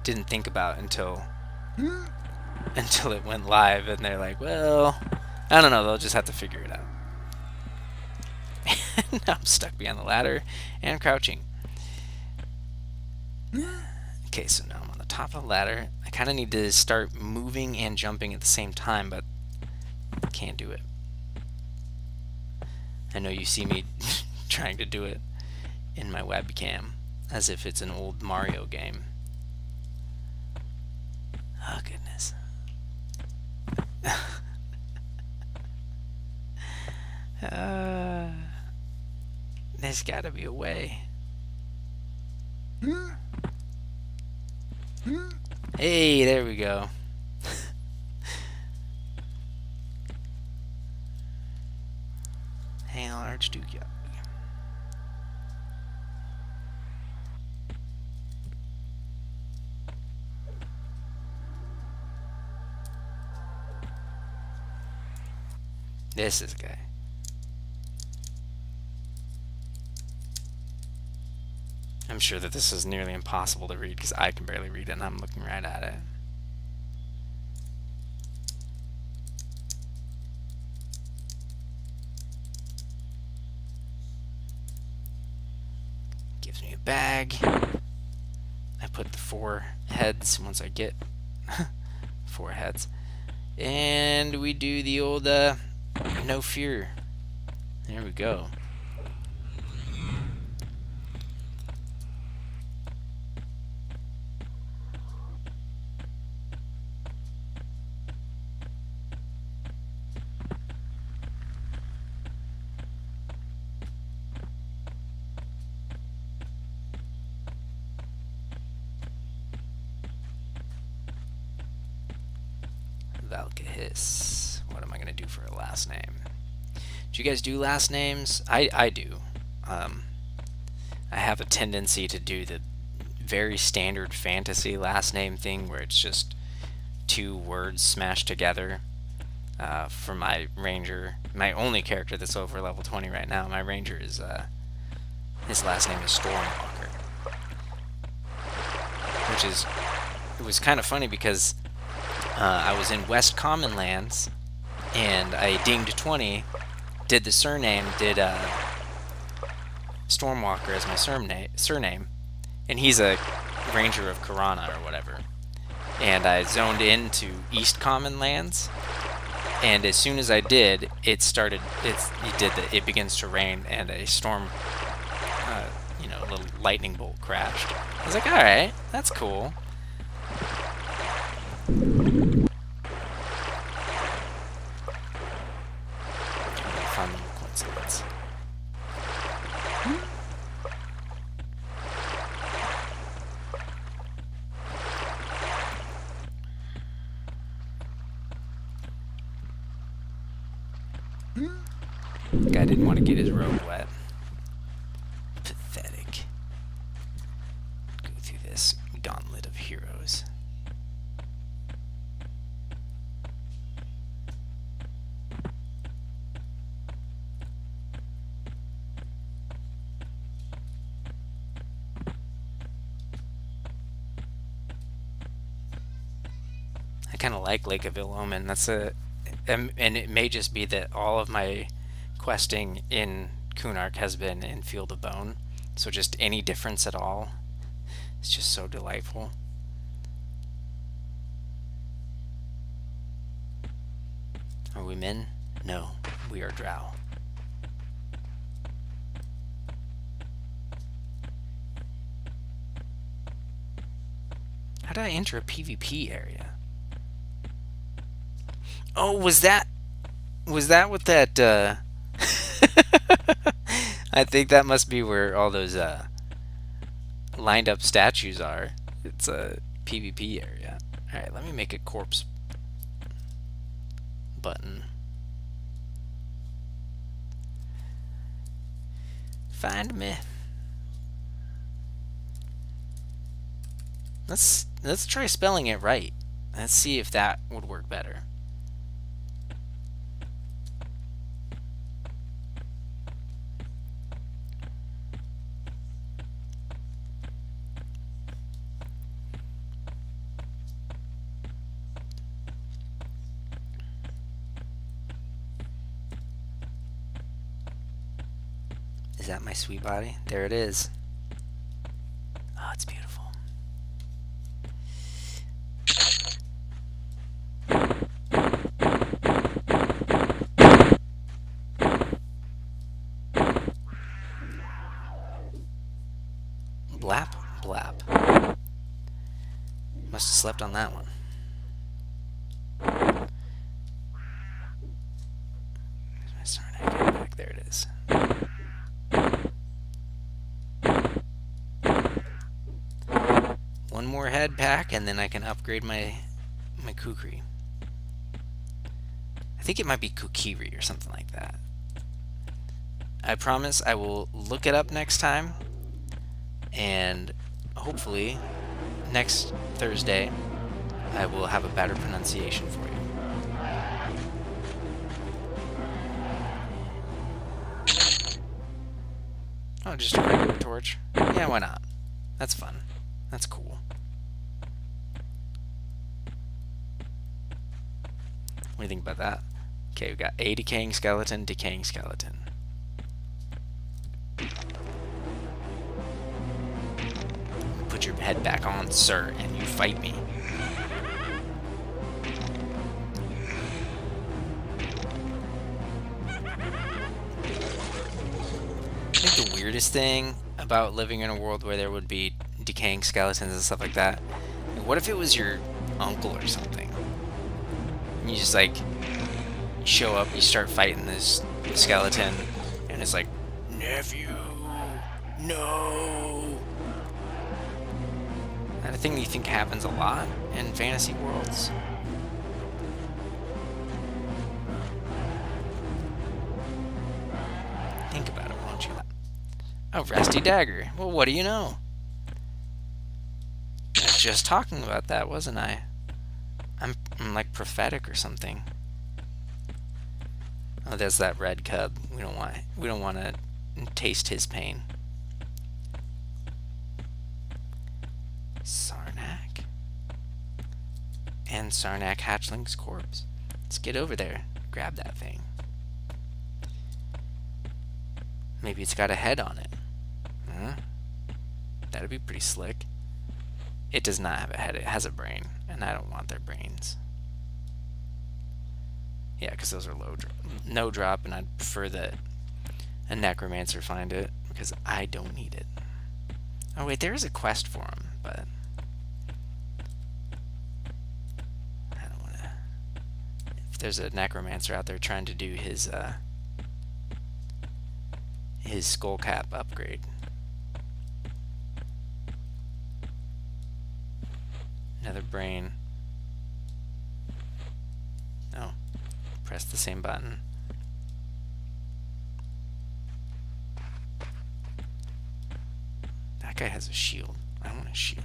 A: didn't think about until it went live, and they're like, well, I don't know, they'll just have to figure it out. Now I'm stuck behind the ladder and crouching. Okay, so now I'm on the top of the ladder. I kind of need to start moving and jumping at the same time, but I can't do it. I know you see me trying to do it in my webcam as if it's an old Mario game. Oh, goodness. There's gotta be a way. Hey, there we go. Hail Archduke. This is a guy. I'm sure that this is nearly impossible to read because I can barely read it and I'm looking right at it. Gives me a bag. I put the 4 heads once I get 4 heads. And we do the old no fear. There we go. Valkahis. What am I going to do for a last name? Do you guys do last names? I do. I have a tendency to do the very standard fantasy last name thing where it's just 2 words smashed together. For my ranger, my only character that's over level 20 right now, my ranger is, his last name is Stormwalker. It was kind of funny because I was in West Common Lands, and I dinged 20, did the surname, did Stormwalker as my surname, and he's a ranger of Karana or whatever. And I zoned into East Common Lands, and as soon as I did, it begins to rain, and a storm, a little lightning bolt crashed. I was like, all right, that's cool. Fun little coincidence. Guy didn't want to get his robe wet. Pathetic. Go through this gauntlet of heroes. I kind of like Lake of Ill Omen. And it may just be that all of my questing in Kunark has been in Field of Bone, so just any difference at all, it's just so delightful. Are we men? No, we are drow. How did I enter a PvP area? Oh, was that what that I think that must be where all those lined up statues are. It's a PvP area. Alright, let me make a corpse button. Find me. Let's try spelling it right. Let's see if that would work better. Is that my sweet body? There it is. Oh, it's beautiful. Blap, blap. Must have slept on that one. Where's my Sarnak back? There it is. One more head pack, and then I can upgrade my kukri. I think it might be kukiri or something like that. I promise I will look it up next time, and hopefully next Thursday I will have a better pronunciation for you. Oh, just a regular torch? Yeah, why not? That's fun. That's cool. What do you think about that? Okay, we've got a decaying skeleton, decaying skeleton. Put your head back on, sir, and you fight me. I think the weirdest thing about living in a world where there would be decaying skeletons and stuff like that, what if it was your uncle or something? And you just like show up, you start fighting this skeleton, and it's like, nephew, no. That a thing that you think happens a lot in fantasy worlds? Think about it, won't you? A rusty dagger. Well, what do you know? I was just talking about that, wasn't I? I'm like prophetic or something. Oh, there's that red cub. We don't want to taste his pain. Sarnak. And Sarnak hatchling's corpse. Let's get over there. Grab that thing. Maybe it's got a head on it. Huh? That'd be pretty slick. It does not have a head. It has a brain. And I don't want their brains. Yeah, because those are no drop, and I'd prefer that a necromancer find it, because I don't need it. Oh wait, there is a quest for him, but I don't want to. If there's a necromancer out there trying to do his skull cap upgrade. Another brain. No. Press the same button. has a shield. I want a shield.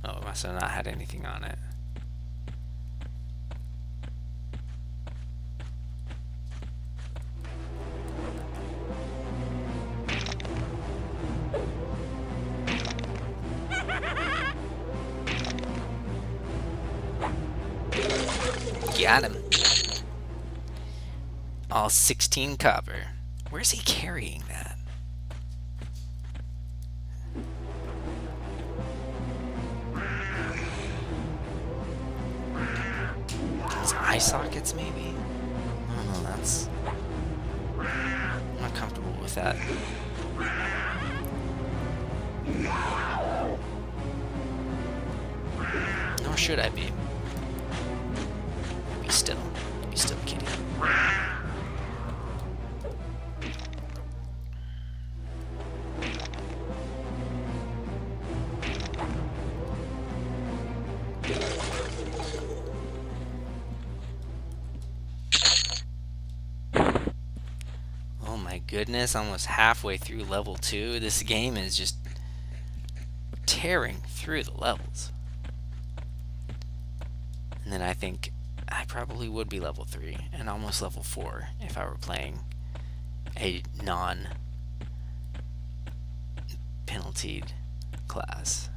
A: Oh, it must have not had anything on it. Got him. All 16 copper. Where's he carrying that? His eye sockets, maybe? I don't know, that's... I'm not comfortable with that. Nor should I be. Be still. Be still, kitty. Oh my goodness, almost halfway through level 2. This game is just tearing through the levels. And then I think I probably would be level 3 and almost level 4 if I were playing a non-penaltied class.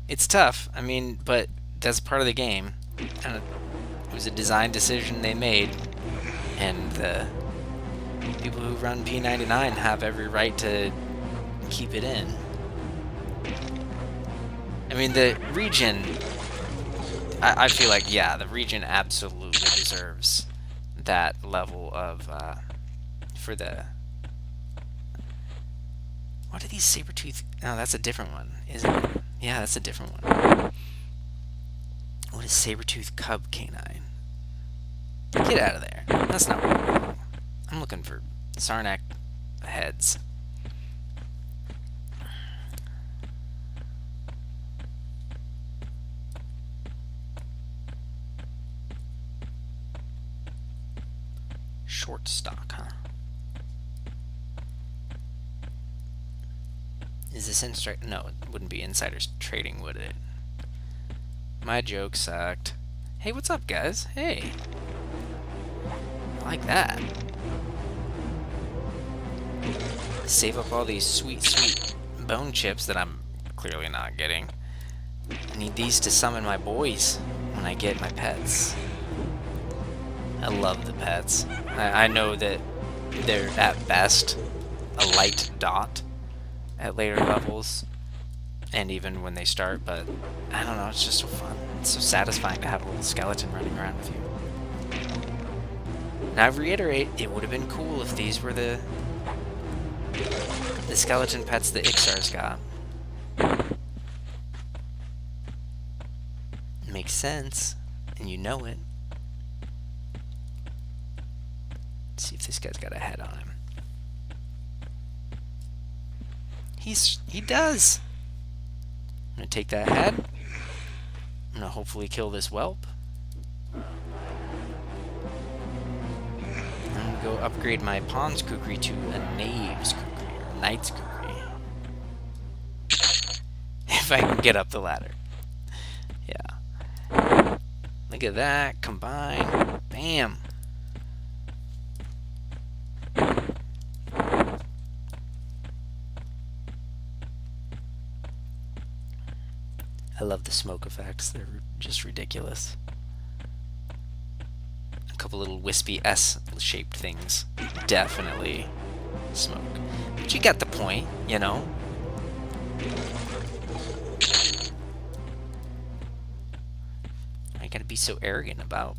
A: It's tough, I mean, but that's part of the game. And it was a design decision they made, and the people who run P99 have every right to keep it in. I mean, the region... I feel like, yeah, the region absolutely deserves that level of, for the... What are these saber-tooth... No, that's a different one, isn't it? Yeah, that's a different one. What is saber-tooth cub canine? Get out of there. That's not what I'm looking for. I'm looking for Sarnak heads. Short stock, huh? Is this insider? No, it wouldn't be insiders trading, would it? My joke sucked. Hey, what's up, guys? Hey. I like that. Save up all these sweet, sweet bone chips that I'm clearly not getting. I need these to summon my boys when I get my pets. I love the pets. I know that they're at best a light dot at later levels, and even when they start, but I don't know, it's just so fun. It's so satisfying to have a little skeleton running around with you. And I reiterate, it would have been cool if these were the skeleton pets that Ixar's got. It makes sense, and you know it. Let's see if this guy's got a head on him. He does. I'm gonna take that head. I'm gonna hopefully kill this whelp. I'm gonna go upgrade my pawn's kukri to a knave's kukri, or knight's kukri. If I can get up the ladder. Yeah. Look at that. Combine. Bam. I love the smoke effects. They're just ridiculous. A couple little wispy S-shaped things. Definitely smoke. But you got the point, you know? I gotta be so arrogant about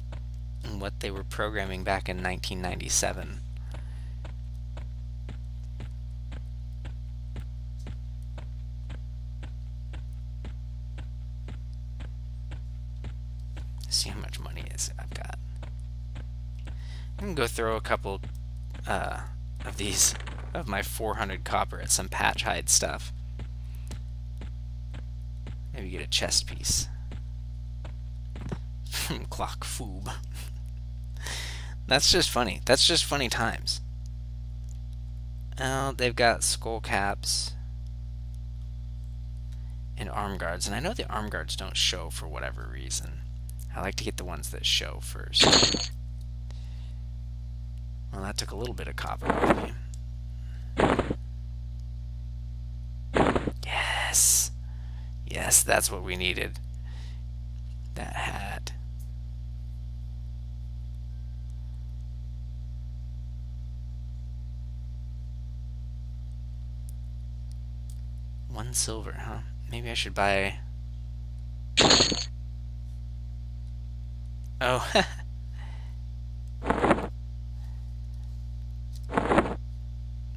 A: what they were programming back in 1997. See how much money I've got. I'm gonna go throw a couple of these of my 400 copper at some patch hide stuff. Maybe get a chest piece. Clock foob. That's just funny. That's just funny times. Oh, they've got skull caps and arm guards, and I know the arm guards don't show for whatever reason. I like to get the ones that show first. Well, that took a little bit of copper off me. Yes! Yes, that's what we needed. That hat. One silver, huh? Maybe I should buy... Oh,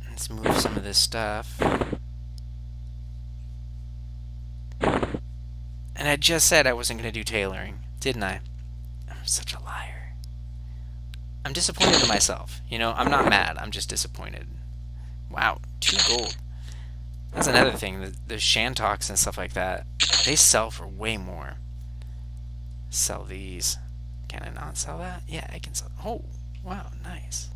A: let's move some of this stuff. And I just said I wasn't going to do tailoring, didn't I? I'm such a liar. I'm disappointed in myself. You know, I'm not mad. I'm just disappointed. Wow, 2 gold. That's another thing. The Shantoks and stuff like that, they sell for way more. Sell these. Can I not sell that? Yeah, I can sell. Oh, wow, nice.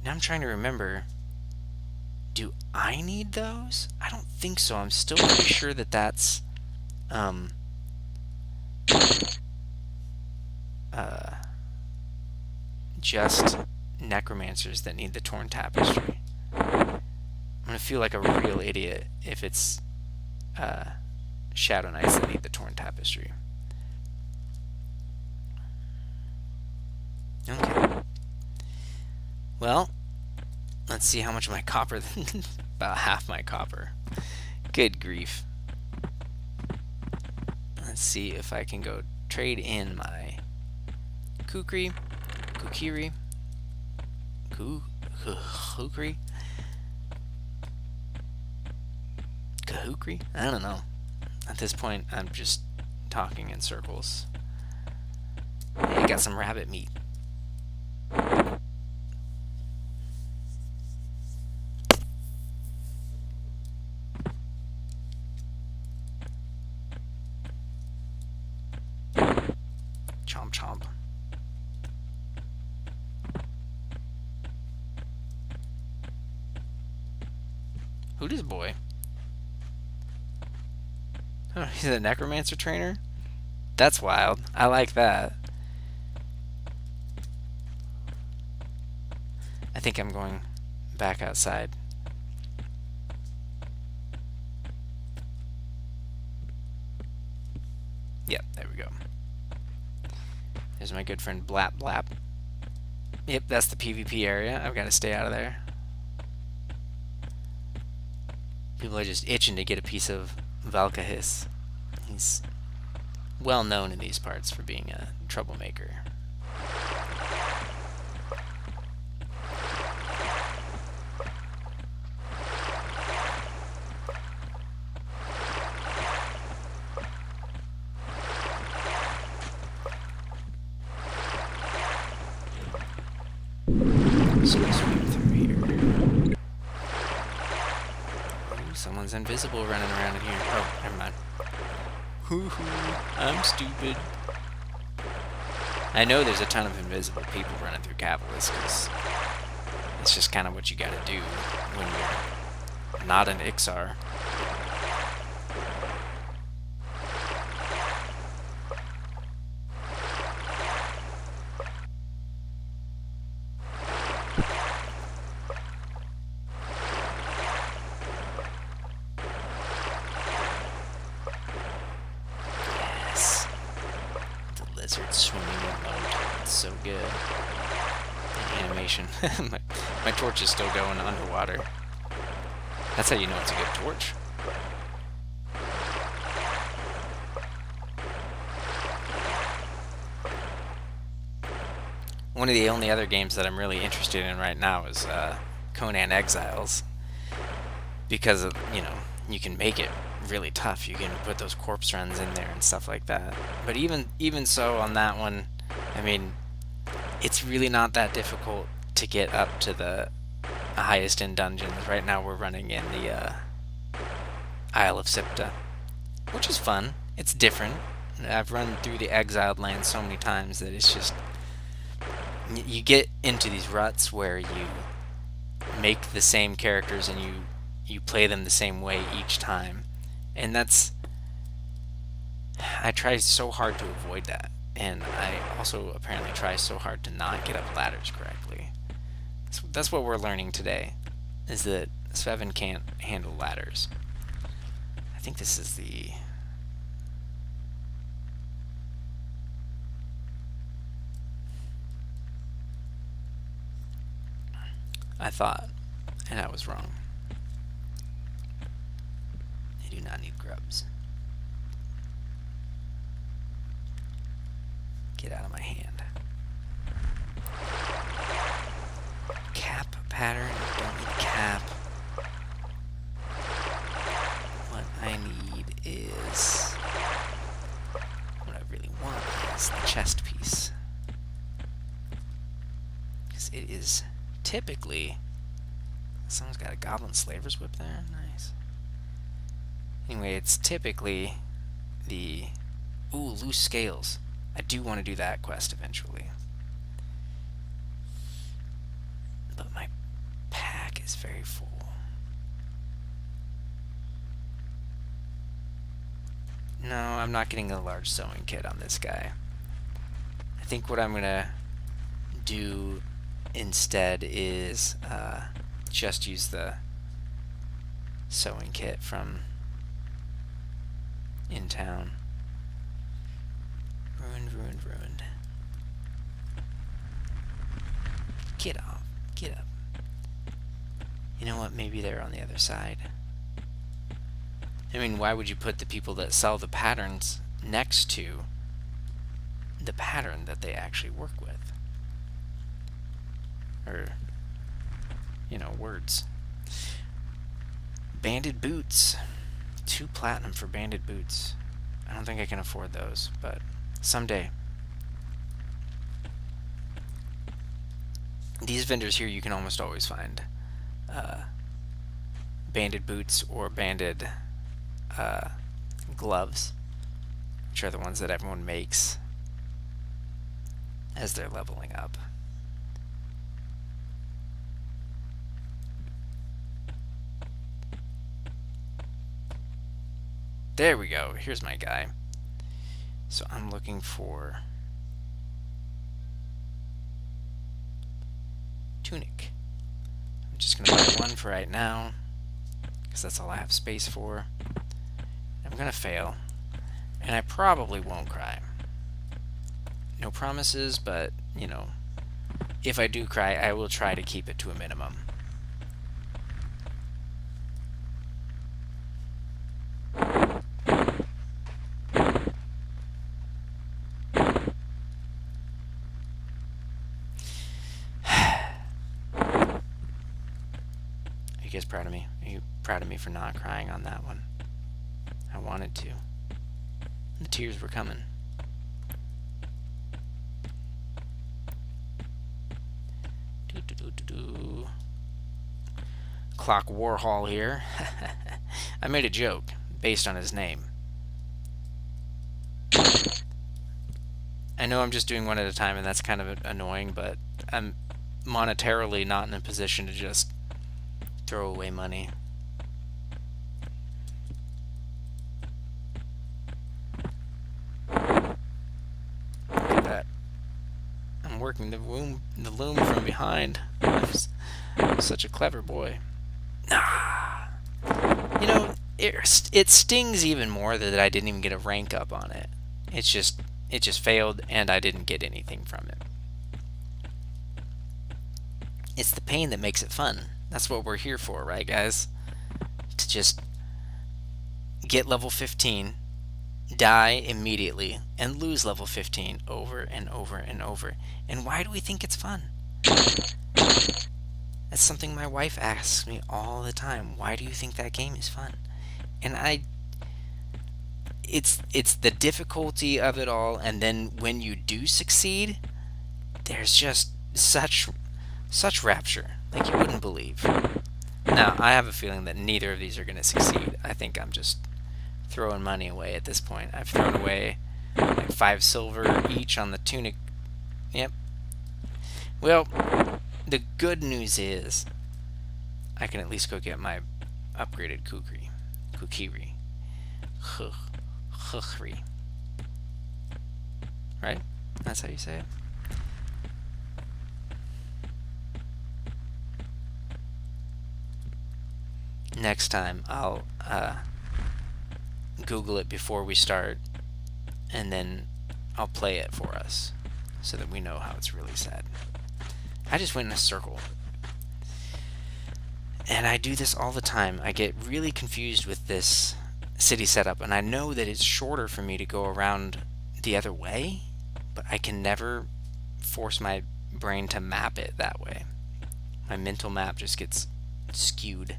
A: Now I'm trying to remember. Do I need those? I don't think so. I'm still pretty sure that that's just necromancers that need the torn tapestry. I'm gonna feel like a real idiot if it's Shadow Knights that need the torn tapestry. Okay. Well, let's see how much of my copper. About half my copper. Good grief. Let's see if I can go trade in my kukri, kukiri, kukri, kahukri. I don't know. At this point, I'm just talking in circles. Hey, got some rabbit meat. Chomp chomp. Who this boy? Oh, he's a necromancer trainer? That's wild. I like that. I think I'm going back outside. Yep, there we go. There's my good friend Blap Blap. Yep, that's the PvP area. I've got to stay out of there. People are just itching to get a piece of Valkahis. He's well known in these parts for being a troublemaker. So we'll swing through here. Ooh, someone's invisible running around in here. Oh, never mind. Hoo-hoo, I'm stupid. I know there's a ton of invisible people running through Cavalis, because it's just kind of what you gotta do when you're not an Ixar. Swimming in mode. It's so good. The animation. my torch is still going underwater. That's how you know it's a good torch. One of the only other games that I'm really interested in right now is Conan Exiles. Because of, you know, you can make it really tough. You can put those corpse runs in there and stuff like that. But even so on that one, I mean, it's really not that difficult to get up to the highest end dungeons. Right now we're running in the Isle of Sipta, which is fun. It's different. I've run through the Exiled Lands so many times that it's just, you get into these ruts where you make the same characters and you play them the same way each time, and I try so hard to avoid that, and I also apparently try so hard to not get up ladders correctly. That's what we're learning today, is that Svevin can't handle ladders. I think this is the... I thought, and I was wrong. I do not need grubs. Get out of my hand. Cap pattern, don't need cap. What I need is... what I really want is the chest piece. Because it is typically... someone's got a goblin slaver's whip there. Nice. Anyway, it's typically the... ooh, loose scales. I do want to do that quest eventually. But my pack is very full. No, I'm not getting a large sewing kit on this guy. I think what I'm going to do instead is just use the sewing kit from in town. Ruined. Get off. Get up. You know what? Maybe they're on the other side. I mean, why would you put the people that sell the patterns next to the pattern that they actually work with? Or, you know, words. Banded boots. 2 platinum for banded boots. I don't think I can afford those, but someday. These vendors here you can almost always find banded boots or banded gloves, which are the ones that everyone makes as they're leveling up. There we go. Here's my guy. So I'm looking for tunic. I'm just going to buy one for right now, because that's all I have space for. I'm going to fail, and I probably won't cry. No promises, but, you know, if I do cry, I will try to keep it to a minimum. Are you guys proud of me? Are you proud of me for not crying on that one? I wanted to. The tears were coming. Clock Warhol here. I made a joke based on his name. I know I'm just doing one at a time, and that's kind of annoying, but I'm monetarily not in a position to just throw away money. Look at that. I'm working the loom from behind. I'm such a clever boy. You know, it stings even more that I didn't even get a rank up on it. It just failed, and I didn't get anything from it. It's the pain that makes it fun. That's what we're here for, right, guys? To just get level 15, die immediately, and lose level 15 over and over and over. And why do we think it's fun? That's something my wife asks me all the time. Why do you think that game is fun? And it's the difficulty of it all, and then when you do succeed, there's just such rapture, like you wouldn't believe. Now, I have a feeling that neither of these are going to succeed. I think I'm just throwing money away at this point. I've thrown away like 5 silver each on the tunic. Yep. Well, the good news is I can at least go get my upgraded kukri. Kukri. Right? That's how you say it. Next time I'll Google it before we start, and then I'll play it for us so that we know how it's really said. I just went in a circle. And I do this all the time. I get really confused with this city setup, and I know that it's shorter for me to go around the other way, but I can never force my brain to map it that way. My mental map just gets skewed.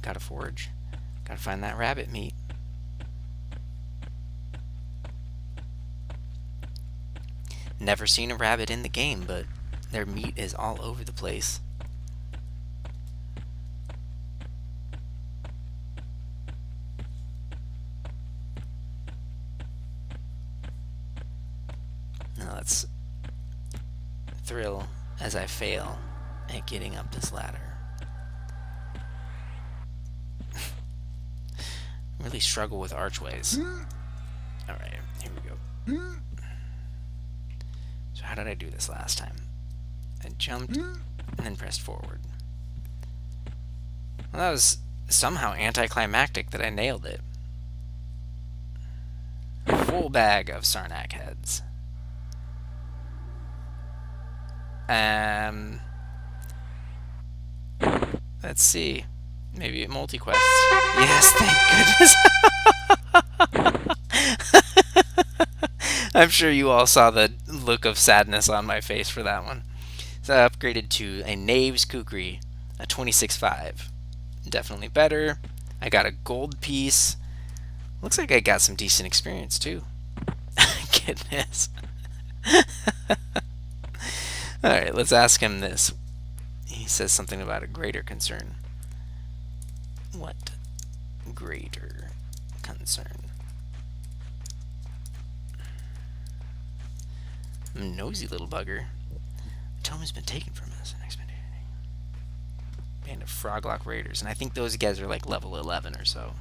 A: Gotta forage. Gotta find that rabbit meat. Never seen a rabbit in the game, but their meat is all over the place. Now let's thrill as I fail at getting up this ladder. Really struggle with archways. Alright, here we go. So how did I do this last time? I jumped and then pressed forward. Well, that was somehow anticlimactic that I nailed it. A full bag of Sarnak heads. Let's see. Maybe a multi-quest. Yes, thank goodness. I'm sure you all saw the look of sadness on my face for that one. So I upgraded to a Knave's Kukri, a 26.5. Definitely better. I got a gold piece. Looks like I got some decent experience too. Goodness. Alright, let's ask him this. He says something about a greater concern. What greater concern? Nosy little bugger. The tome has been taken from us and expedited. Band of Froglock Raiders, and I think those guys are like level 11 or so.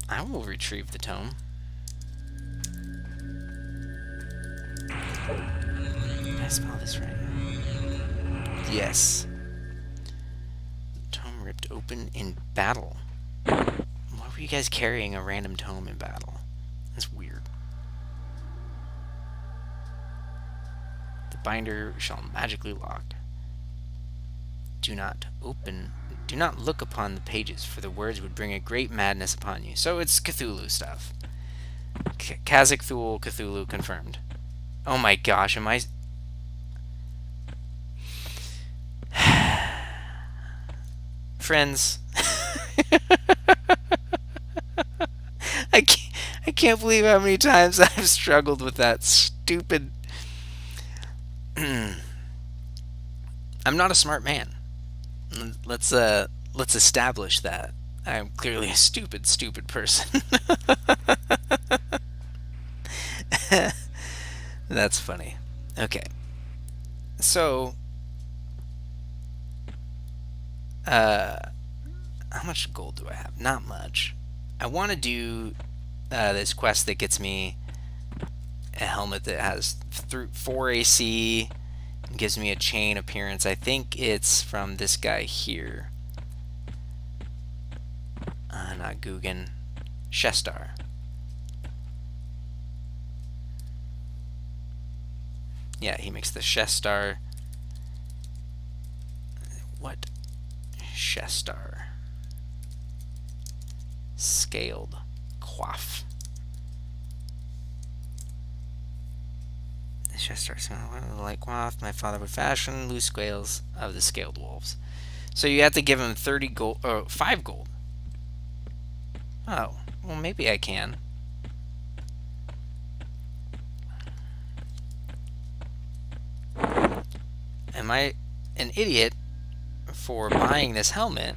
A: I will retrieve the tome. Did I spell this right? Yes. Tome ripped open in battle. Why were you guys carrying a random tome in battle? That's weird. The binder shall magically lock. Do not open. Do not look upon the pages, for the words would bring a great madness upon you. So it's Cthulhu stuff. Kazakh Thul Cthulhu confirmed. Oh my gosh, am I... Friends. I can't believe how many times I've struggled with that stupid... I'm not a smart man. Let's establish that. I'm clearly a stupid person. That's funny. Okay. So, how much gold do I have? Not much. I want to do this quest that gets me a helmet that has 4 AC, and gives me a chain appearance. I think it's from this guy here. Not Guggen. Shestar. Yeah, he makes the Shestar. What? Shestar. Scaled. Quaff. Chest starts smelling like cloth. My father would fashion loose scales of the scaled wolves. So you have to give him 30 gold, or 5 gold. Oh, well maybe I can. Am I an idiot for buying this helmet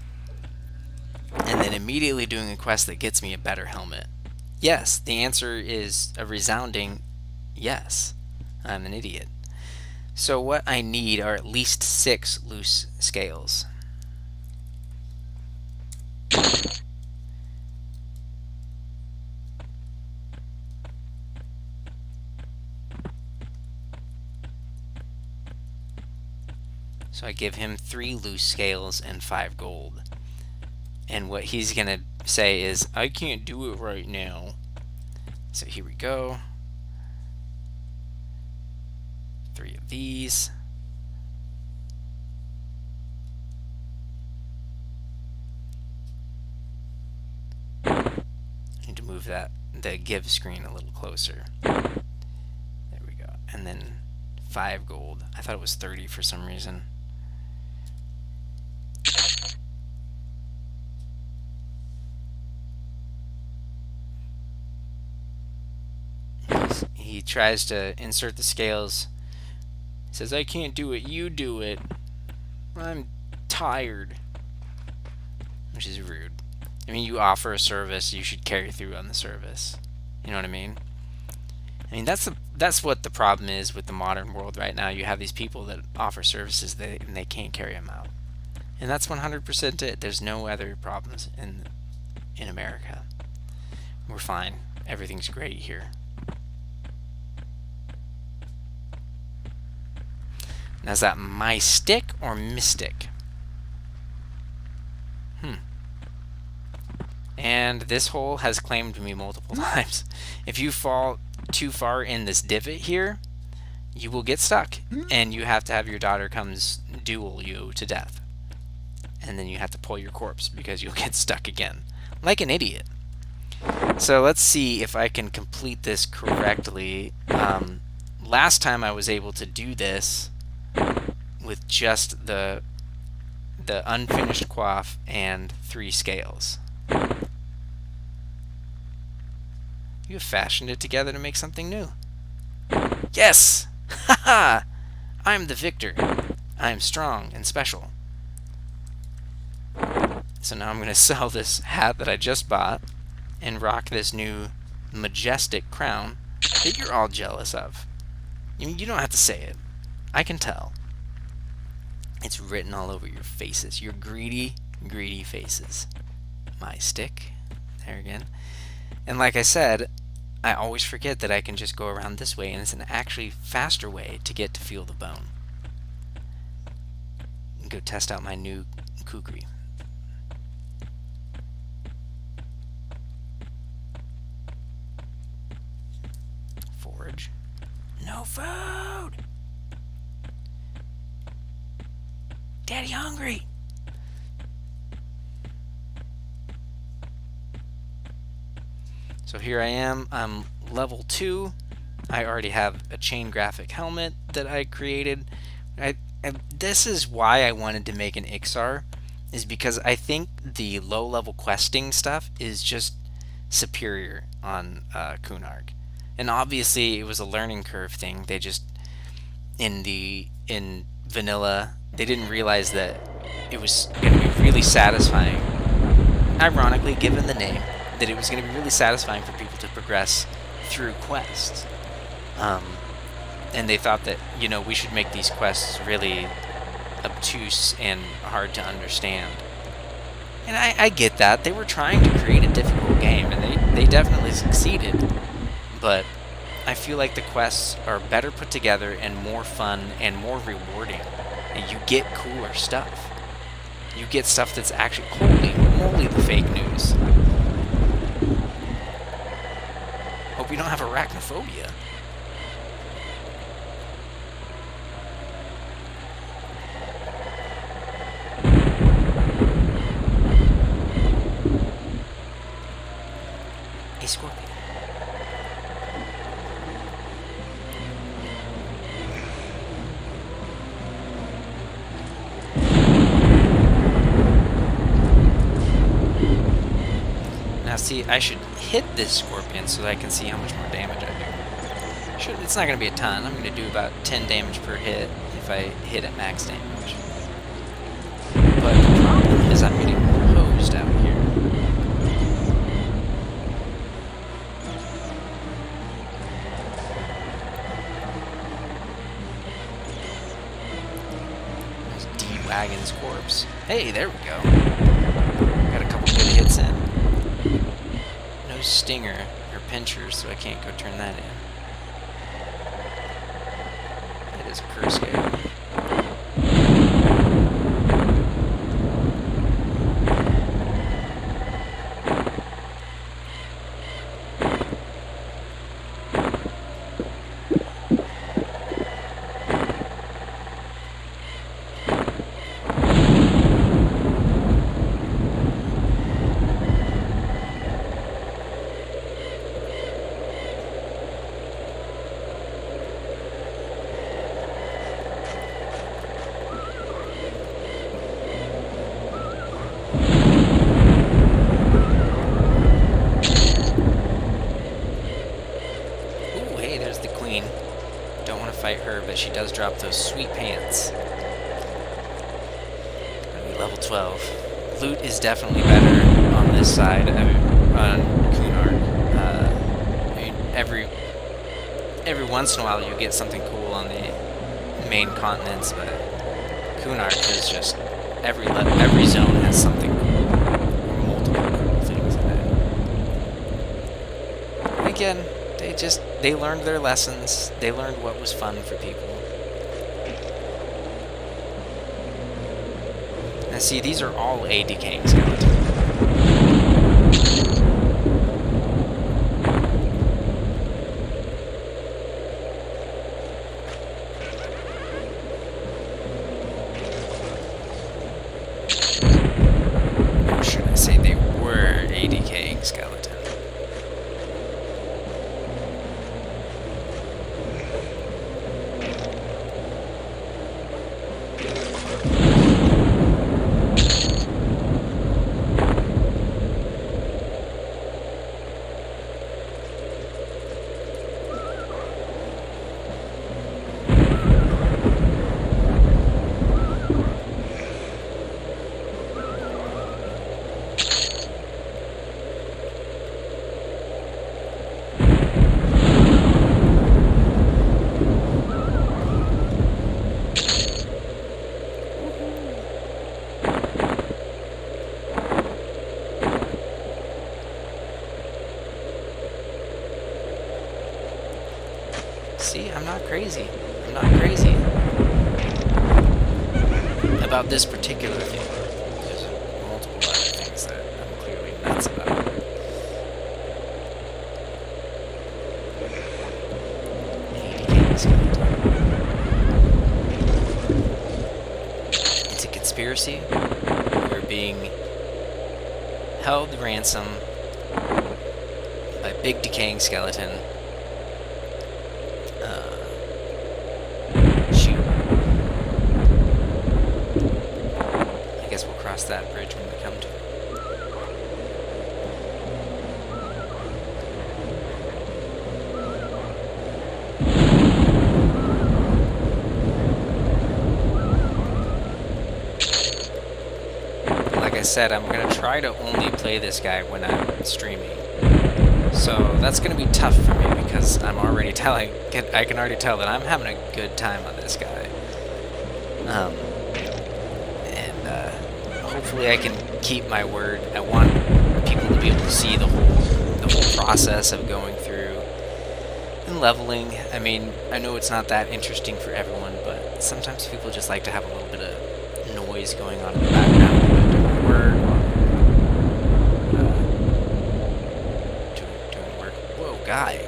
A: and then immediately doing a quest that gets me a better helmet? Yes, the answer is a resounding yes. I'm an idiot. So what I need are at least 6 loose scales. So I give him 3 loose scales and 5 gold. And what he's going to say is, I can't do it right now. So here we go. 3 of these. I need to move the give screen a little closer. There we go. And then 5 gold. I thought it was 30 for some reason. He tries to insert the scales. He says, I can't do it, you do it. I'm tired. Which is rude. I mean, you offer a service, you should carry through on the service. You know what I mean? I mean, that's what the problem is with the modern world right now. You have these people that offer services and they can't carry them out. And that's 100% it. There's no other problems in America. We're fine. Everything's great here. Now, is that my stick or mystic? And this hole has claimed me multiple times. If you fall too far in this divot here, you will get stuck. And you have to have your daughter comes duel you to death. And then you have to pull your corpse because you'll get stuck again. Like an idiot. So let's see if I can complete this correctly. Last time I was able to do this with just the unfinished coif and 3 scales. You have fashioned it together to make something new. Yes! Haha! I'm the victor. I am strong and special. So now I'm going to sell this hat that I just bought and rock this new majestic crown that you're all jealous of. I mean, you don't have to say it. I can tell. It's written all over your faces. Your greedy, greedy faces. My stick. There again. And like I said, I always forget that I can just go around this way, and it's an actually faster way to get to feel the bone. Go test out my new kukri. Forage. No food! Daddy hungry! So here I am, I'm level 2. I already have a chain graphic helmet that I created. This is why I wanted to make an Ixar, is because I think the low-level questing stuff is just superior on Kunarg. And obviously it was a learning curve thing. They just, in vanilla, they didn't realize that it was going to be really satisfying. Ironically, given the name, that it was going to be really satisfying for people to progress through quests. And they thought that, you know, we should make these quests really obtuse and hard to understand. And I get that. They were trying to create a difficult game, and they definitely succeeded. But I feel like the quests are better put together and more fun and more rewarding. And you get cooler stuff. You get stuff that's actually, holy moly, the fake news. Hope you don't have arachnophobia. A scorpion. see, I should hit this scorpion so that I can see how much more damage I do. It's not going to be a ton. I'm going to do about 10 damage per hit if I hit at max damage. But the problem is I'm getting hosed out here. There's D-Wagon's corpse. Hey, there we go. Got a couple good hits in. No stinger or pincher, so I can't go turn that in. It is a curse game. Don't want to fight her, but she does drop those sweet pants. Gonna be level 12. Loot is definitely better on this side. I mean, on Cunard. I mean, every once in a while you get something cool on the main continents, but Cunard is just every zone has something cool, or multiple cool things in it. And again, they learned their lessons. They learned what was fun for people. Now see, these are all a decaying skeleton. Or should I say they were a decaying skeleton? See, I'm not crazy. I'm not crazy about this particular thing. There's multiple other things that I'm clearly nuts about. It's a conspiracy. We're being held ransom by a big decaying skeleton. Shoot. I guess we'll cross that bridge when we come to it. Like I said, I'm going to try to only play this guy when I'm streaming. So that's going to be tough for me because I'm already I can already tell that I'm having a good time on this guy. Hopefully I can keep my word. I want people to be able to see the whole process of going through and leveling. I mean, I know it's not that interesting for everyone, but sometimes people just like to have a little bit of noise going on in the background doing work. Doing work. Whoa, guy.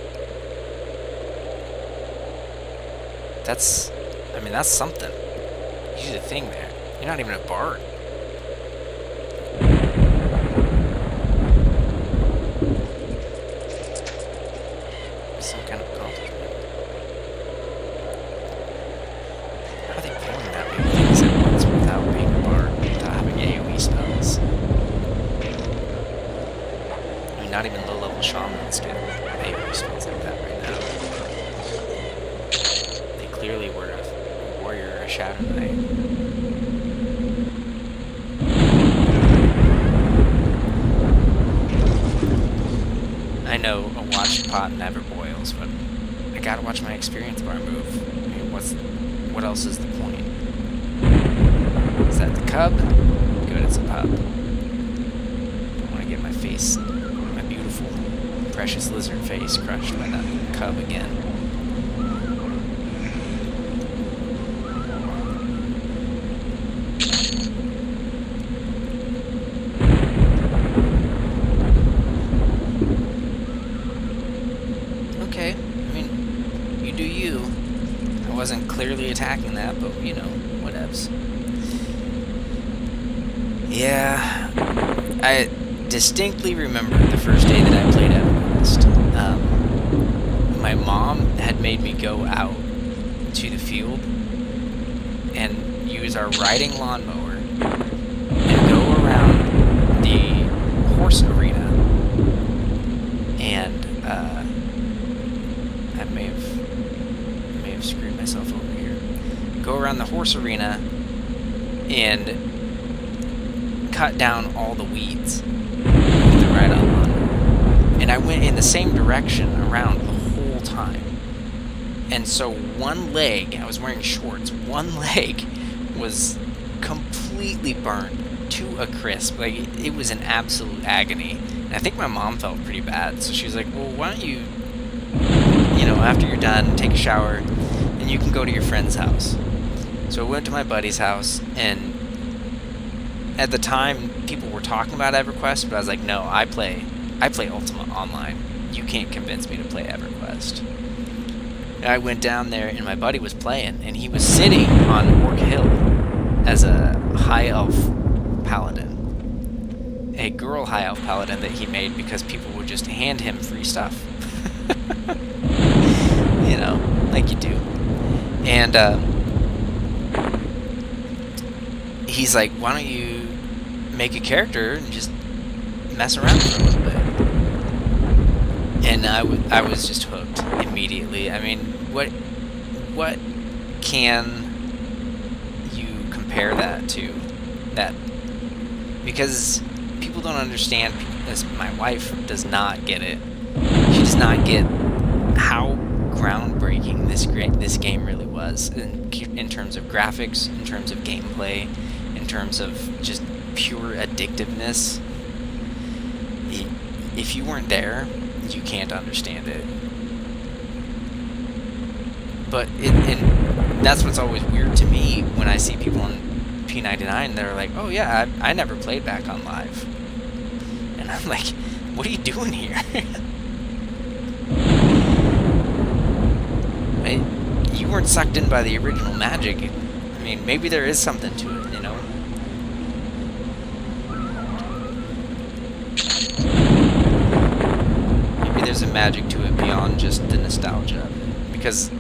A: That's something. You did a thing there. You're not even a bard. Some kind of accomplishment. How are they pulling that many things at once without being a bard, without having AoE spells? I mean, not Shadow Knight. I know a watch pot never boils, but I gotta watch my experience bar move. I mean, what else is the point? Is that the cub? Good, it's a pup. I want to get my face, my beautiful, precious lizard face crushed by that cub again. Okay, I mean, you do you. I wasn't clearly attacking that, but, you know, whatevs. Yeah, I distinctly remember the first day that I played EverQuest. My mom had made me go out to the field and use our riding lawnmower and go around the horse arena. And I may have screwed myself over here. Go around the horse arena and cut down all the weeds with the ride-on lawnmower. And I went in the same direction around the whole time. And so one leg, I was wearing shorts, one leg was completely burned to a crisp. Like, it was an absolute agony. And I think my mom felt pretty bad, so she was like, well, why don't you, after you're done, take a shower, and you can go to your friend's house. So I went to my buddy's house, and at the time, people were talking about EverQuest, but I was like, no, I play Ultima Online. You can't convince me to play EverQuest. And I went down there, and my buddy was playing, and he was sitting on Orc Hill as a high elf paladin. A girl high elf paladin that he made because people would just hand him free stuff. Like you do. And he's like, why don't you make a character and just mess around for a little bit? And I was just hooked immediately. I mean, what can you compare that to? That, because people don't understand, my wife does not get it. She does not get how groundbreaking this game really was in terms of graphics, in terms of gameplay, in terms of just pure addictiveness. If you weren't there, you can't understand it. But and that's what's always weird to me when I see people on P99 that are like, oh yeah, I never played back on live. And I'm like, what are you doing here? You weren't sucked in by the original magic. I mean, maybe there is something to it, Maybe there's a magic to it beyond just the nostalgia. Because,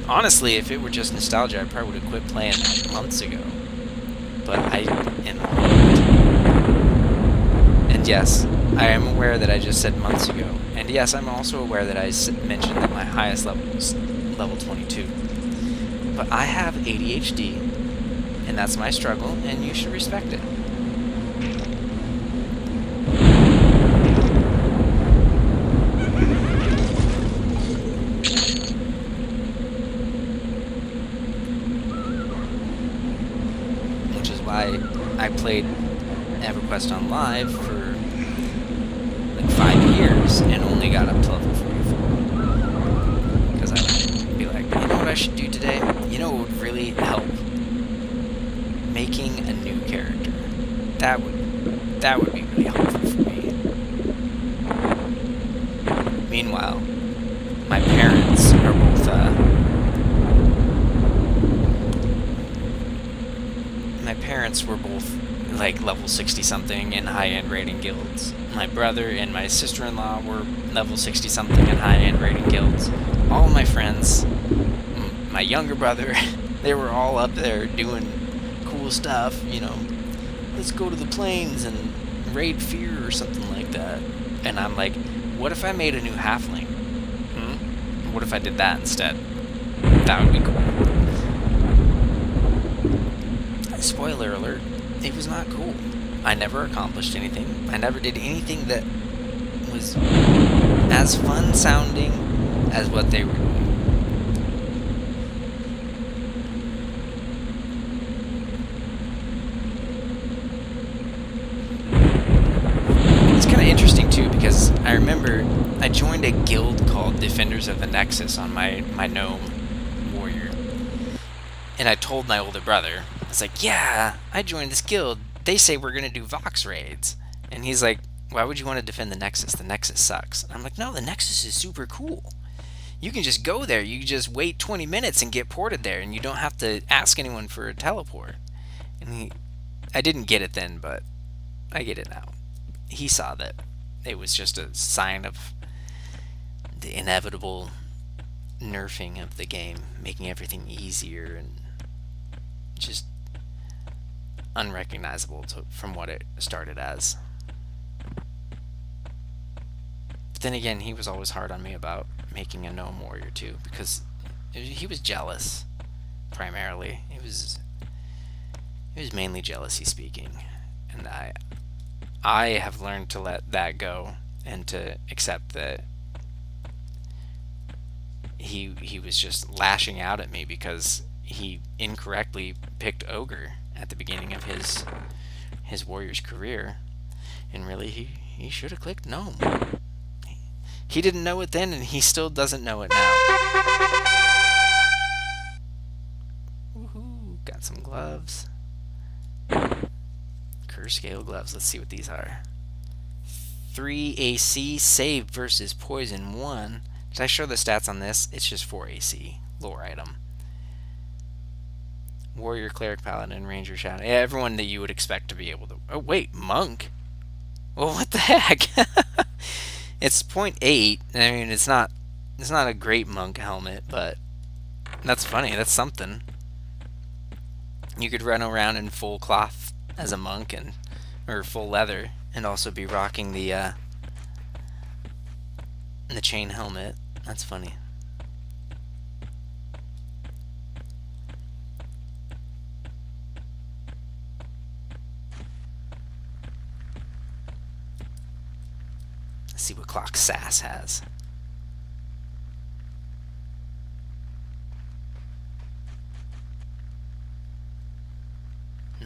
A: honestly, if it were just nostalgia, I probably would have quit playing months ago. But I am hooked. And yes, I am aware that I just said months ago. And yes, I'm also aware that I mentioned that my highest level was level 22. But I have ADHD, and that's my struggle, and you should respect it. Which is why I played EverQuest on Live for like 5 years and only got up to level 44. Because I would be like, you know what I should do today? You know what would really help? Making a new character. That would be really helpful for me. Meanwhile, my parents are both were both like level 60 something in high-end rating guilds. My brother and my sister-in-law were level 60 something in high-end rating guilds. All of my friends, my younger brother, they were all up there doing cool stuff, let's go to the plains and raid Fear or something like that. And I'm like, what if I made a new halfling? What if I did that instead? That would be cool. spoiler alert, it was not cool. I never accomplished anything. I never did anything that was as fun sounding as what they were doing. It's kind of interesting too, because I remember I joined a guild called Defenders of the Nexus on my gnome warrior. And I told my older brother, I was like, yeah, I joined this guild. They say we're going to do Vox raids. And he's like, why would you want to defend the Nexus? The Nexus sucks. And I'm like, no, the Nexus is super cool. You can just go there. You just wait 20 minutes and get ported there, and you don't have to ask anyone for a teleport. And I didn't get it then, but I get it now. He saw that it was just a sign of the inevitable nerfing of the game, making everything easier and just unrecognizable from what it started as. But then again, he was always hard on me about making a gnome warrior too, because he was jealous primarily. It was mainly jealousy speaking, and I have learned to let that go and to accept that he was just lashing out at me because he incorrectly picked ogre at the beginning of his warrior's career, and really he should have clicked gnome. He didn't know it then, and he still doesn't know it now. Woohoo! Got some gloves. Curse scale gloves. Let's see what these are. 3 AC, save versus poison 1. Did I show the stats on this? It's just 4 AC. Lore item. Warrior, cleric, paladin, ranger, shadow. Yeah, everyone that you would expect to be able to. Oh wait, monk. Well, what the heck? It's 0.8. I mean, it's not a great monk helmet, but that's funny. That's something. You could run around in full cloth as a monk, or full leather, and also be rocking the chain helmet. That's funny. Let's see what clock Sass has.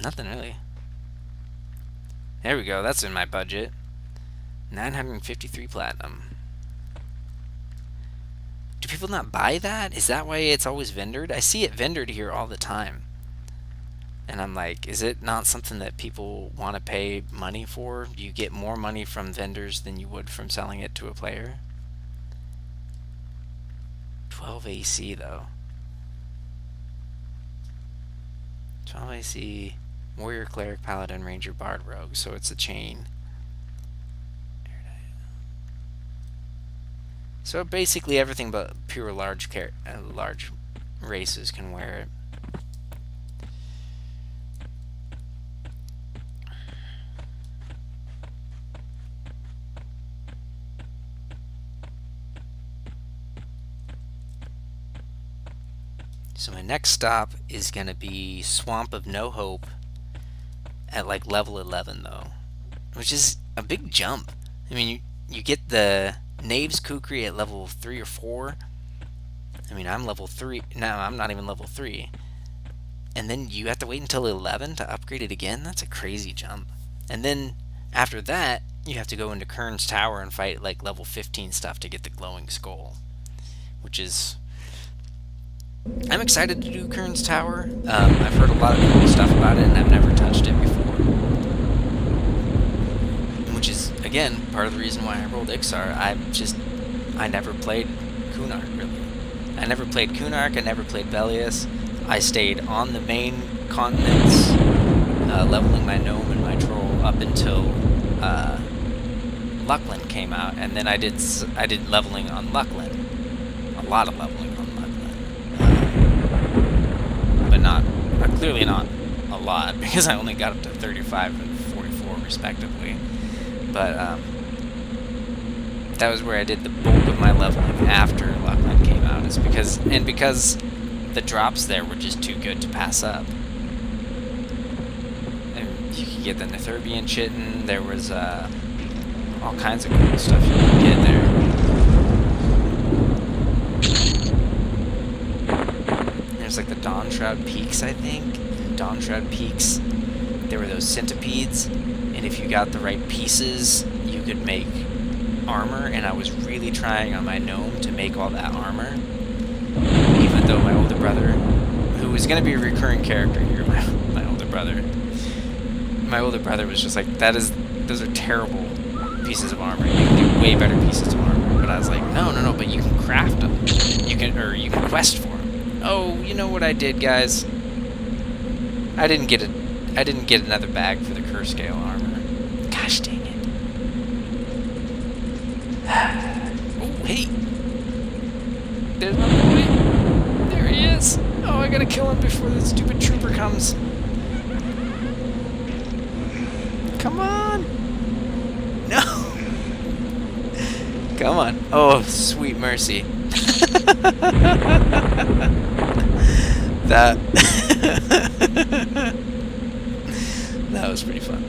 A: Nothing really. There we go. That's in my budget. 953 platinum. Do people not buy that? Is that why it's always vendored? I see it vendored here all the time. And I'm like, is it not something that people want to pay money for? Do you get more money from vendors than you would from selling it to a player? 12 AC though. 12 AC, warrior, cleric, paladin, ranger, bard, rogue. So it's a chain. So basically everything but pure large races can wear it. So my next stop is going to be Swamp of No Hope at like level 11 though, which is a big jump. I mean, you get the Knave's Kukri at level 3 or 4. I mean, I'm level 3. No, I'm not even level 3. And then you have to wait until 11 to upgrade it again? That's a crazy jump. And then after that, you have to go into Kern's Tower and fight like level 15 stuff to get the glowing skull, which is... I'm excited to do Kern's Tower. I've heard a lot of cool stuff about it, and I've never touched it before. Which is, again, part of the reason why I rolled Ixar. I never played Kunark, really. I never played Kunark, I never played Belius. I stayed on the main continents, leveling my gnome and my troll up until Luckland came out, and then I did leveling on Luckland. A lot of leveling on Luckland. But not, clearly not a lot, because I only got up to 35 and 44 respectively. But that was where I did the bulk of my leveling after Luckland came out, is because the drops there were just too good to pass up. get the Netherbian chitin. There was all kinds of cool stuff you could get there. There's like the Dawn Shroud Peaks, I think. Dawn Shroud Peaks, there were those centipedes, and if you got the right pieces, you could make armor, and I was really trying on my gnome to make all that armor, even though my older brother, who was going to be a recurring character here, my older brother was just like, those are terrible pieces of armor, you can do way better pieces of armor. But I was like, no, but you can craft them, you can quest for them. Oh, you know what I did, guys? I didn't get another bag for the curse scale armor. Gosh dang it. Oh, hey! There's my boy! There he is! Oh, I gotta kill him before the stupid trooper comes. Come on! No! Come on. Oh, sweet mercy. That that was pretty fun.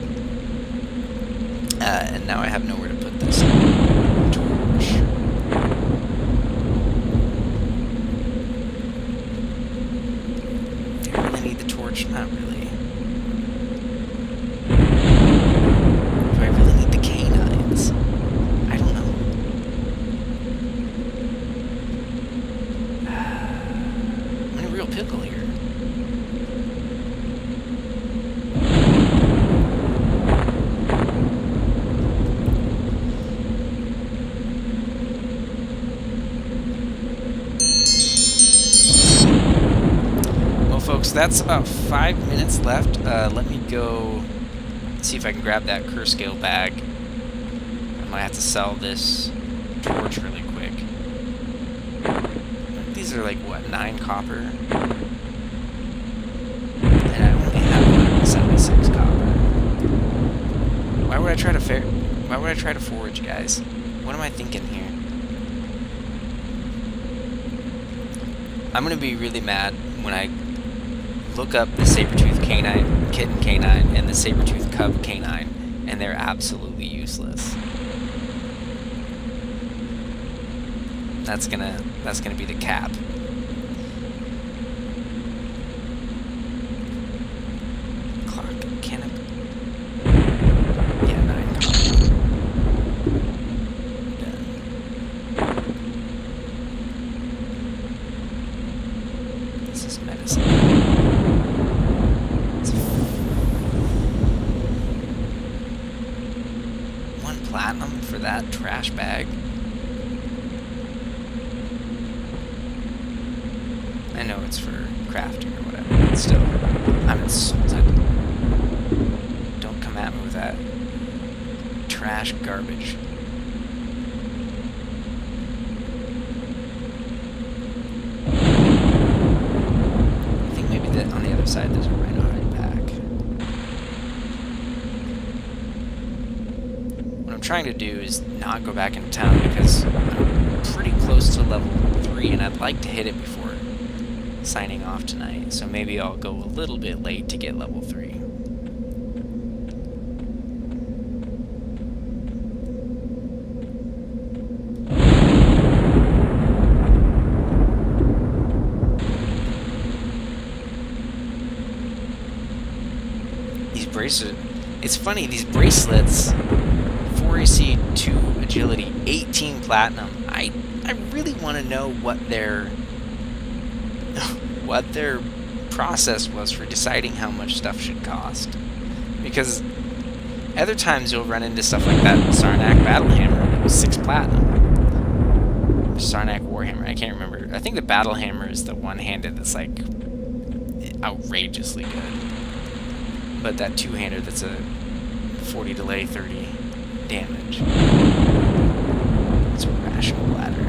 A: And now I have nowhere to put this torch. Do I really need the torch? Not really. Do I really need the canines? I don't know. I'm in a real pickle here. Folks, that's about 5 minutes left. Let me go see if I can grab that curse scale bag. I might have to sell this torch really quick. These are like, what, 9 copper? And I only have 176 copper. Why would I try to forge, guys? What am I thinking here? I'm gonna be really mad when I look up the saber-tooth canine, kitten canine, and the saber-tooth cub canine, and they're absolutely useless. That's gonna be the cap. Clock canopy. Yeah, 9 copper. Done. This is medicine. Platinum for that trash bag. I know it's for crafting or whatever, but still, I'm insulted. Don't come at me with that trash garbage. I think maybe that on the other side there's a rhinohide pack. I'm trying to do is not go back into town because I'm pretty close to level 3 and I'd like to hit it before signing off tonight, so maybe I'll go a little bit late to get level 3. These bracelets, it's funny, these bracelets, 4 AC, 2 agility, 18 platinum. I really want to know what their process was for deciding how much stuff should cost. Because other times you'll run into stuff like that Sarnak Battlehammer that was 6 platinum. Or Sarnak Warhammer, I can't remember. I think the Battlehammer is the one-handed that's like outrageously good. But that two-hander that's a 40 delay, 30 damage. It's a rational ladder.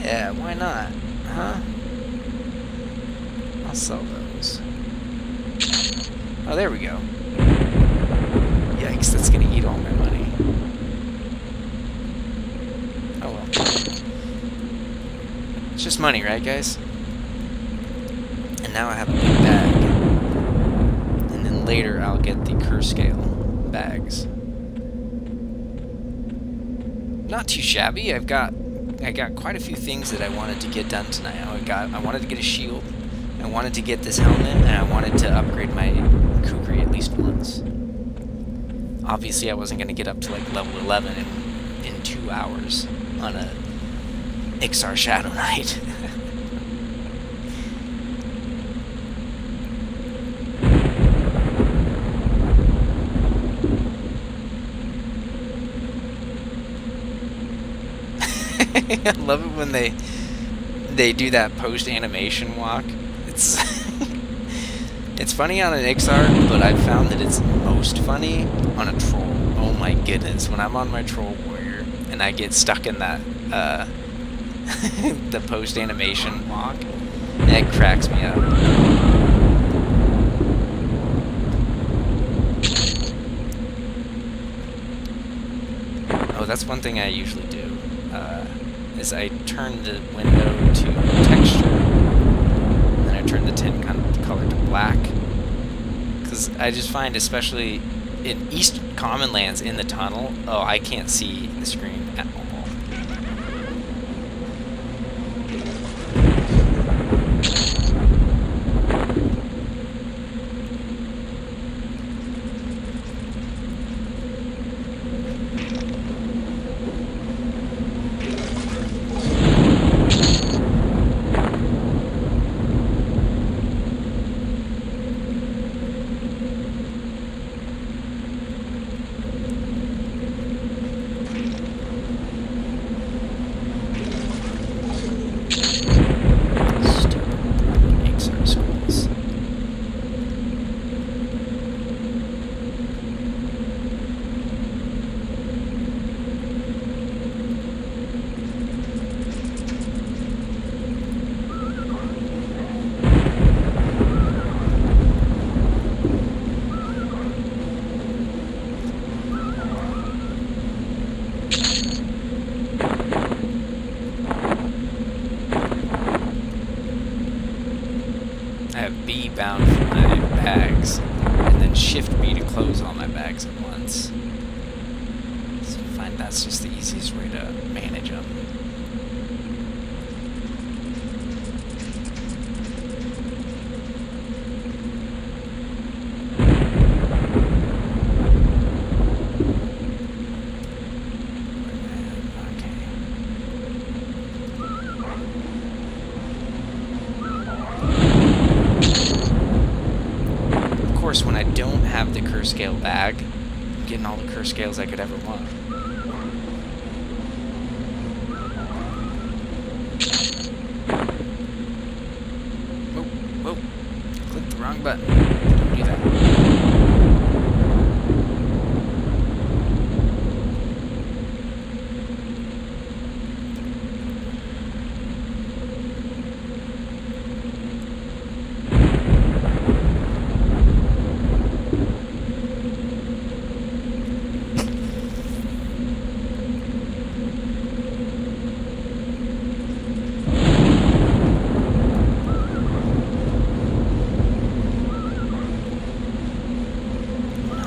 A: Yeah, why not? Huh? I'll sell those. Oh, there we go. Yikes, that's gonna eat all my money. Oh well. It's just money, right, guys? And now I have a big bag. later I'll get the curse scale bags. Not too shabby. I got quite a few things that I wanted to get done tonight. I wanted to get a shield, I wanted to get this helmet, and I wanted to upgrade my kukri at least once. Obviously, I wasn't going to get up to like level 11 in 2 hours on a Ixar Shadow Knight. I love it when they do that post animation walk. It's it's funny on an Ixar, but I've found that it's most funny on a troll. Oh my goodness, when I'm on my troll warrior and I get stuck in that the post animation walk, it cracks me up. Oh, that's one thing I usually do. Is I turn the window to texture, and then I turn the tint color to black. Because I just find, especially in East Common Lands in the tunnel, oh, I can't see the screen at all. B bound for my bags, and then shift B to close all my bags at once. So I find that's just the easiest way to manage them. When I don't have the curse scale bag, I'm getting all the curse scales I could ever want. Whoa, whoa, clicked the wrong button. Don't do that.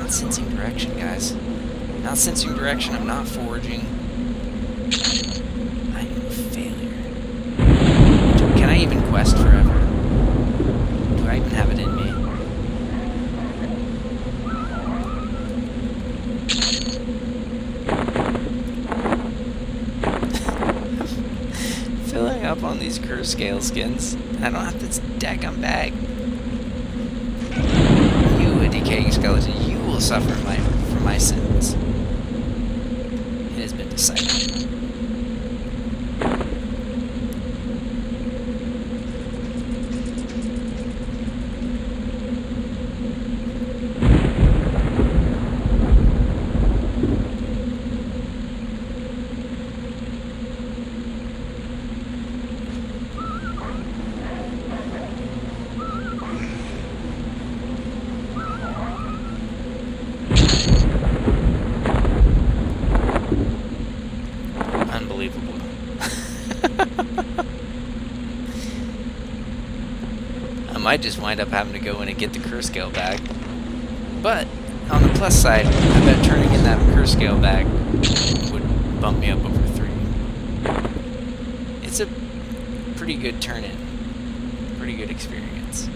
A: Sensing direction, guys. Not sensing direction, I'm not foraging. I am a failure. Can I even quest forever? Do I even have it in me? Filling up on these curse scale skins, and I don't have this daggum bag. You, a decaying skeleton, you will suffer for my sins. It has been decided. Unbelievable. I might just wind up having to go in and get the curse scale bag. But on the plus side, I bet turning in that curse scale bag would bump me up over 3. It's a pretty good turn-in. Pretty good experience.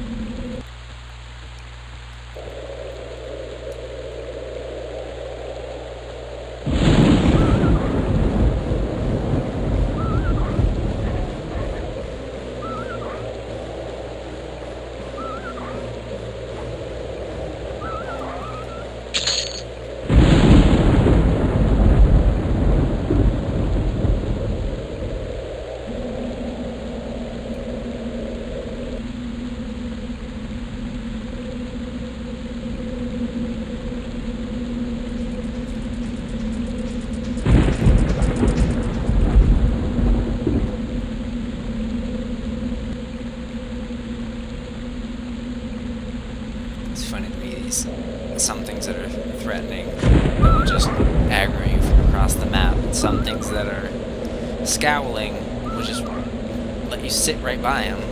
A: It's funny to me, some things that are threatening that will just aggro you from across the map, and some things that are scowling will just let you sit right by them.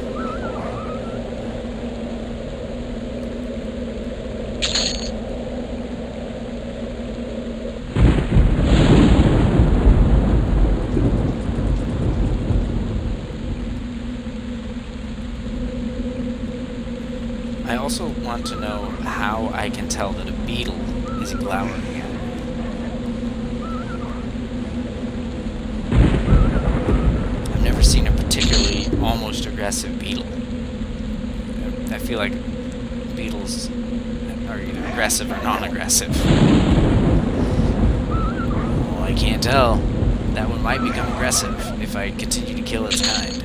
A: I also want to know how I can tell that a beetle is glowering at me. I've never seen a particularly almost aggressive beetle. I feel like beetles are either aggressive or non-aggressive. Well, I can't tell. That one might become aggressive if I continue to kill its kind.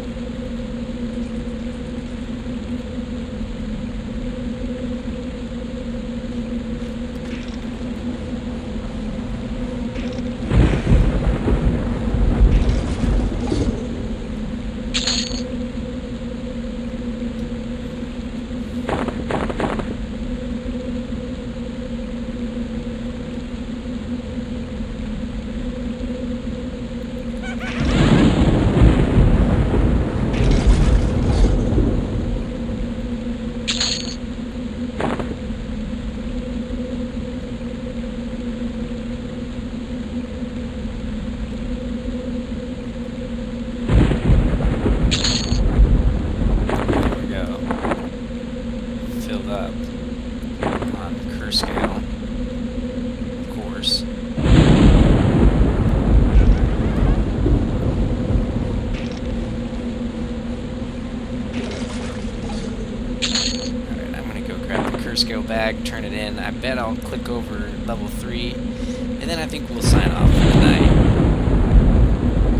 A: Scale bag, turn it in. I bet I'll click over level 3, and then I think we'll sign off for the night.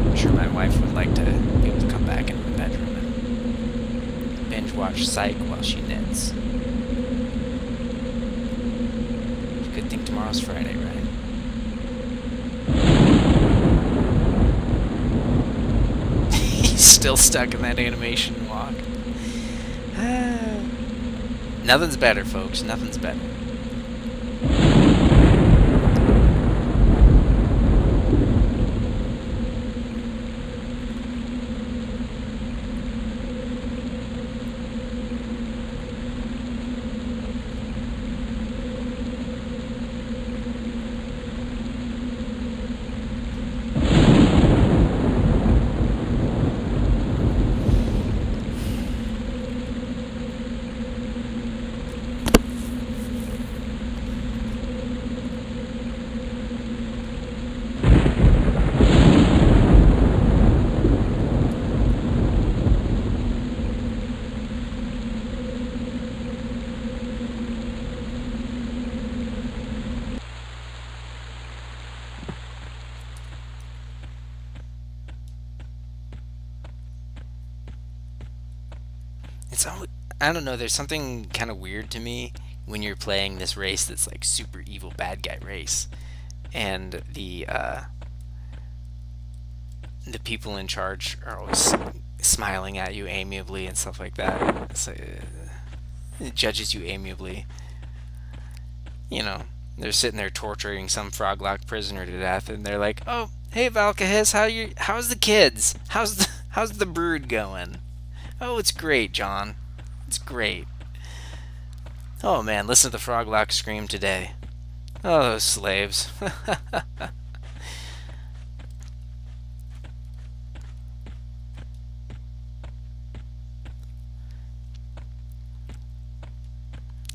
A: I'm sure my wife would like to be able to come back into the bedroom and binge watch Psych while she knits. Good thing tomorrow's Friday, right? He's still stuck in that animation walk. Nothing's better, folks. Nothing's better. It's always, I don't know, there's something kind of weird to me when you're playing this race that's like super evil bad guy race, and the people in charge are always smiling at you amiably and stuff like that. It's like, it judges you amiably. You know, they're sitting there torturing some frog-locked prisoner to death, and they're like, "Oh, hey Valkahis, how's the kids? How's the brood going?" "Oh, it's great, John. It's great." Oh man, listen to the froglock scream today. Oh, those slaves.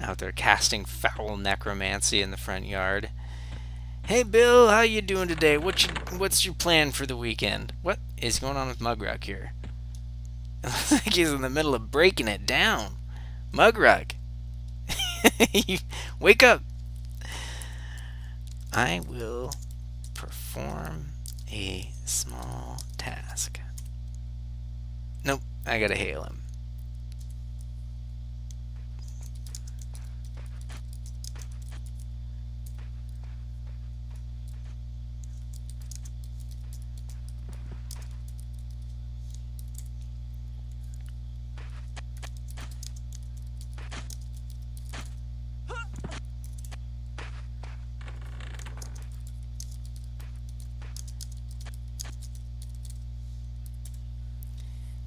A: Out there casting foul necromancy in the front yard. Hey Bill, how you doing today? What's your plan for the weekend? What is going on with Mugrug here? It looks like he's in the middle of breaking it down. Mugrug, wake up! I will perform a small task. Nope, I gotta hail him.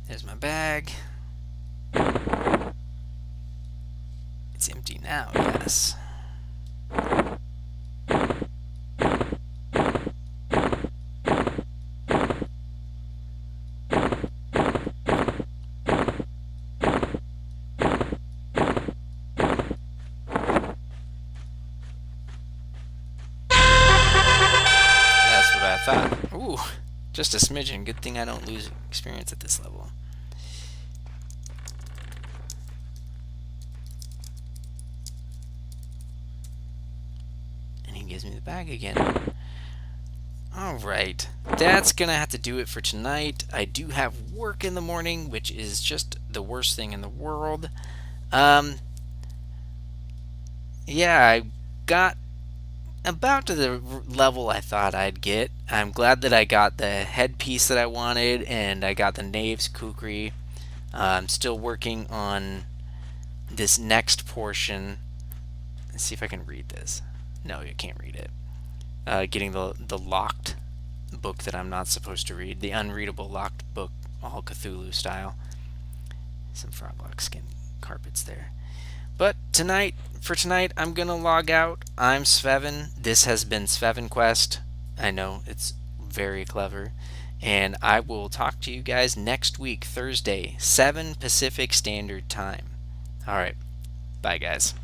A: There's my bag. It's empty now, yes. That's what I thought. Ooh, just a smidgen. Good thing I don't lose experience at this level. And he gives me the bag again. Alright, that's gonna have to do it for tonight. I do have work in the morning, which is just the worst thing in the world. Yeah, I got about to the level I thought I'd get. I'm glad that I got the headpiece that I wanted, and I got the Knave's Kukri. I'm still working on this next portion. Let's see if I can read this. No, you can't read it. Getting the locked book that I'm not supposed to read. The unreadable locked book, all Cthulhu style. Some froglock skin carpets there. But for tonight, I'm going to log out. I'm Svevin. This has been SvevinQuest. I know, it's very clever. And I will talk to you guys next week, Thursday, 7 Pacific Standard Time. Alright, bye guys.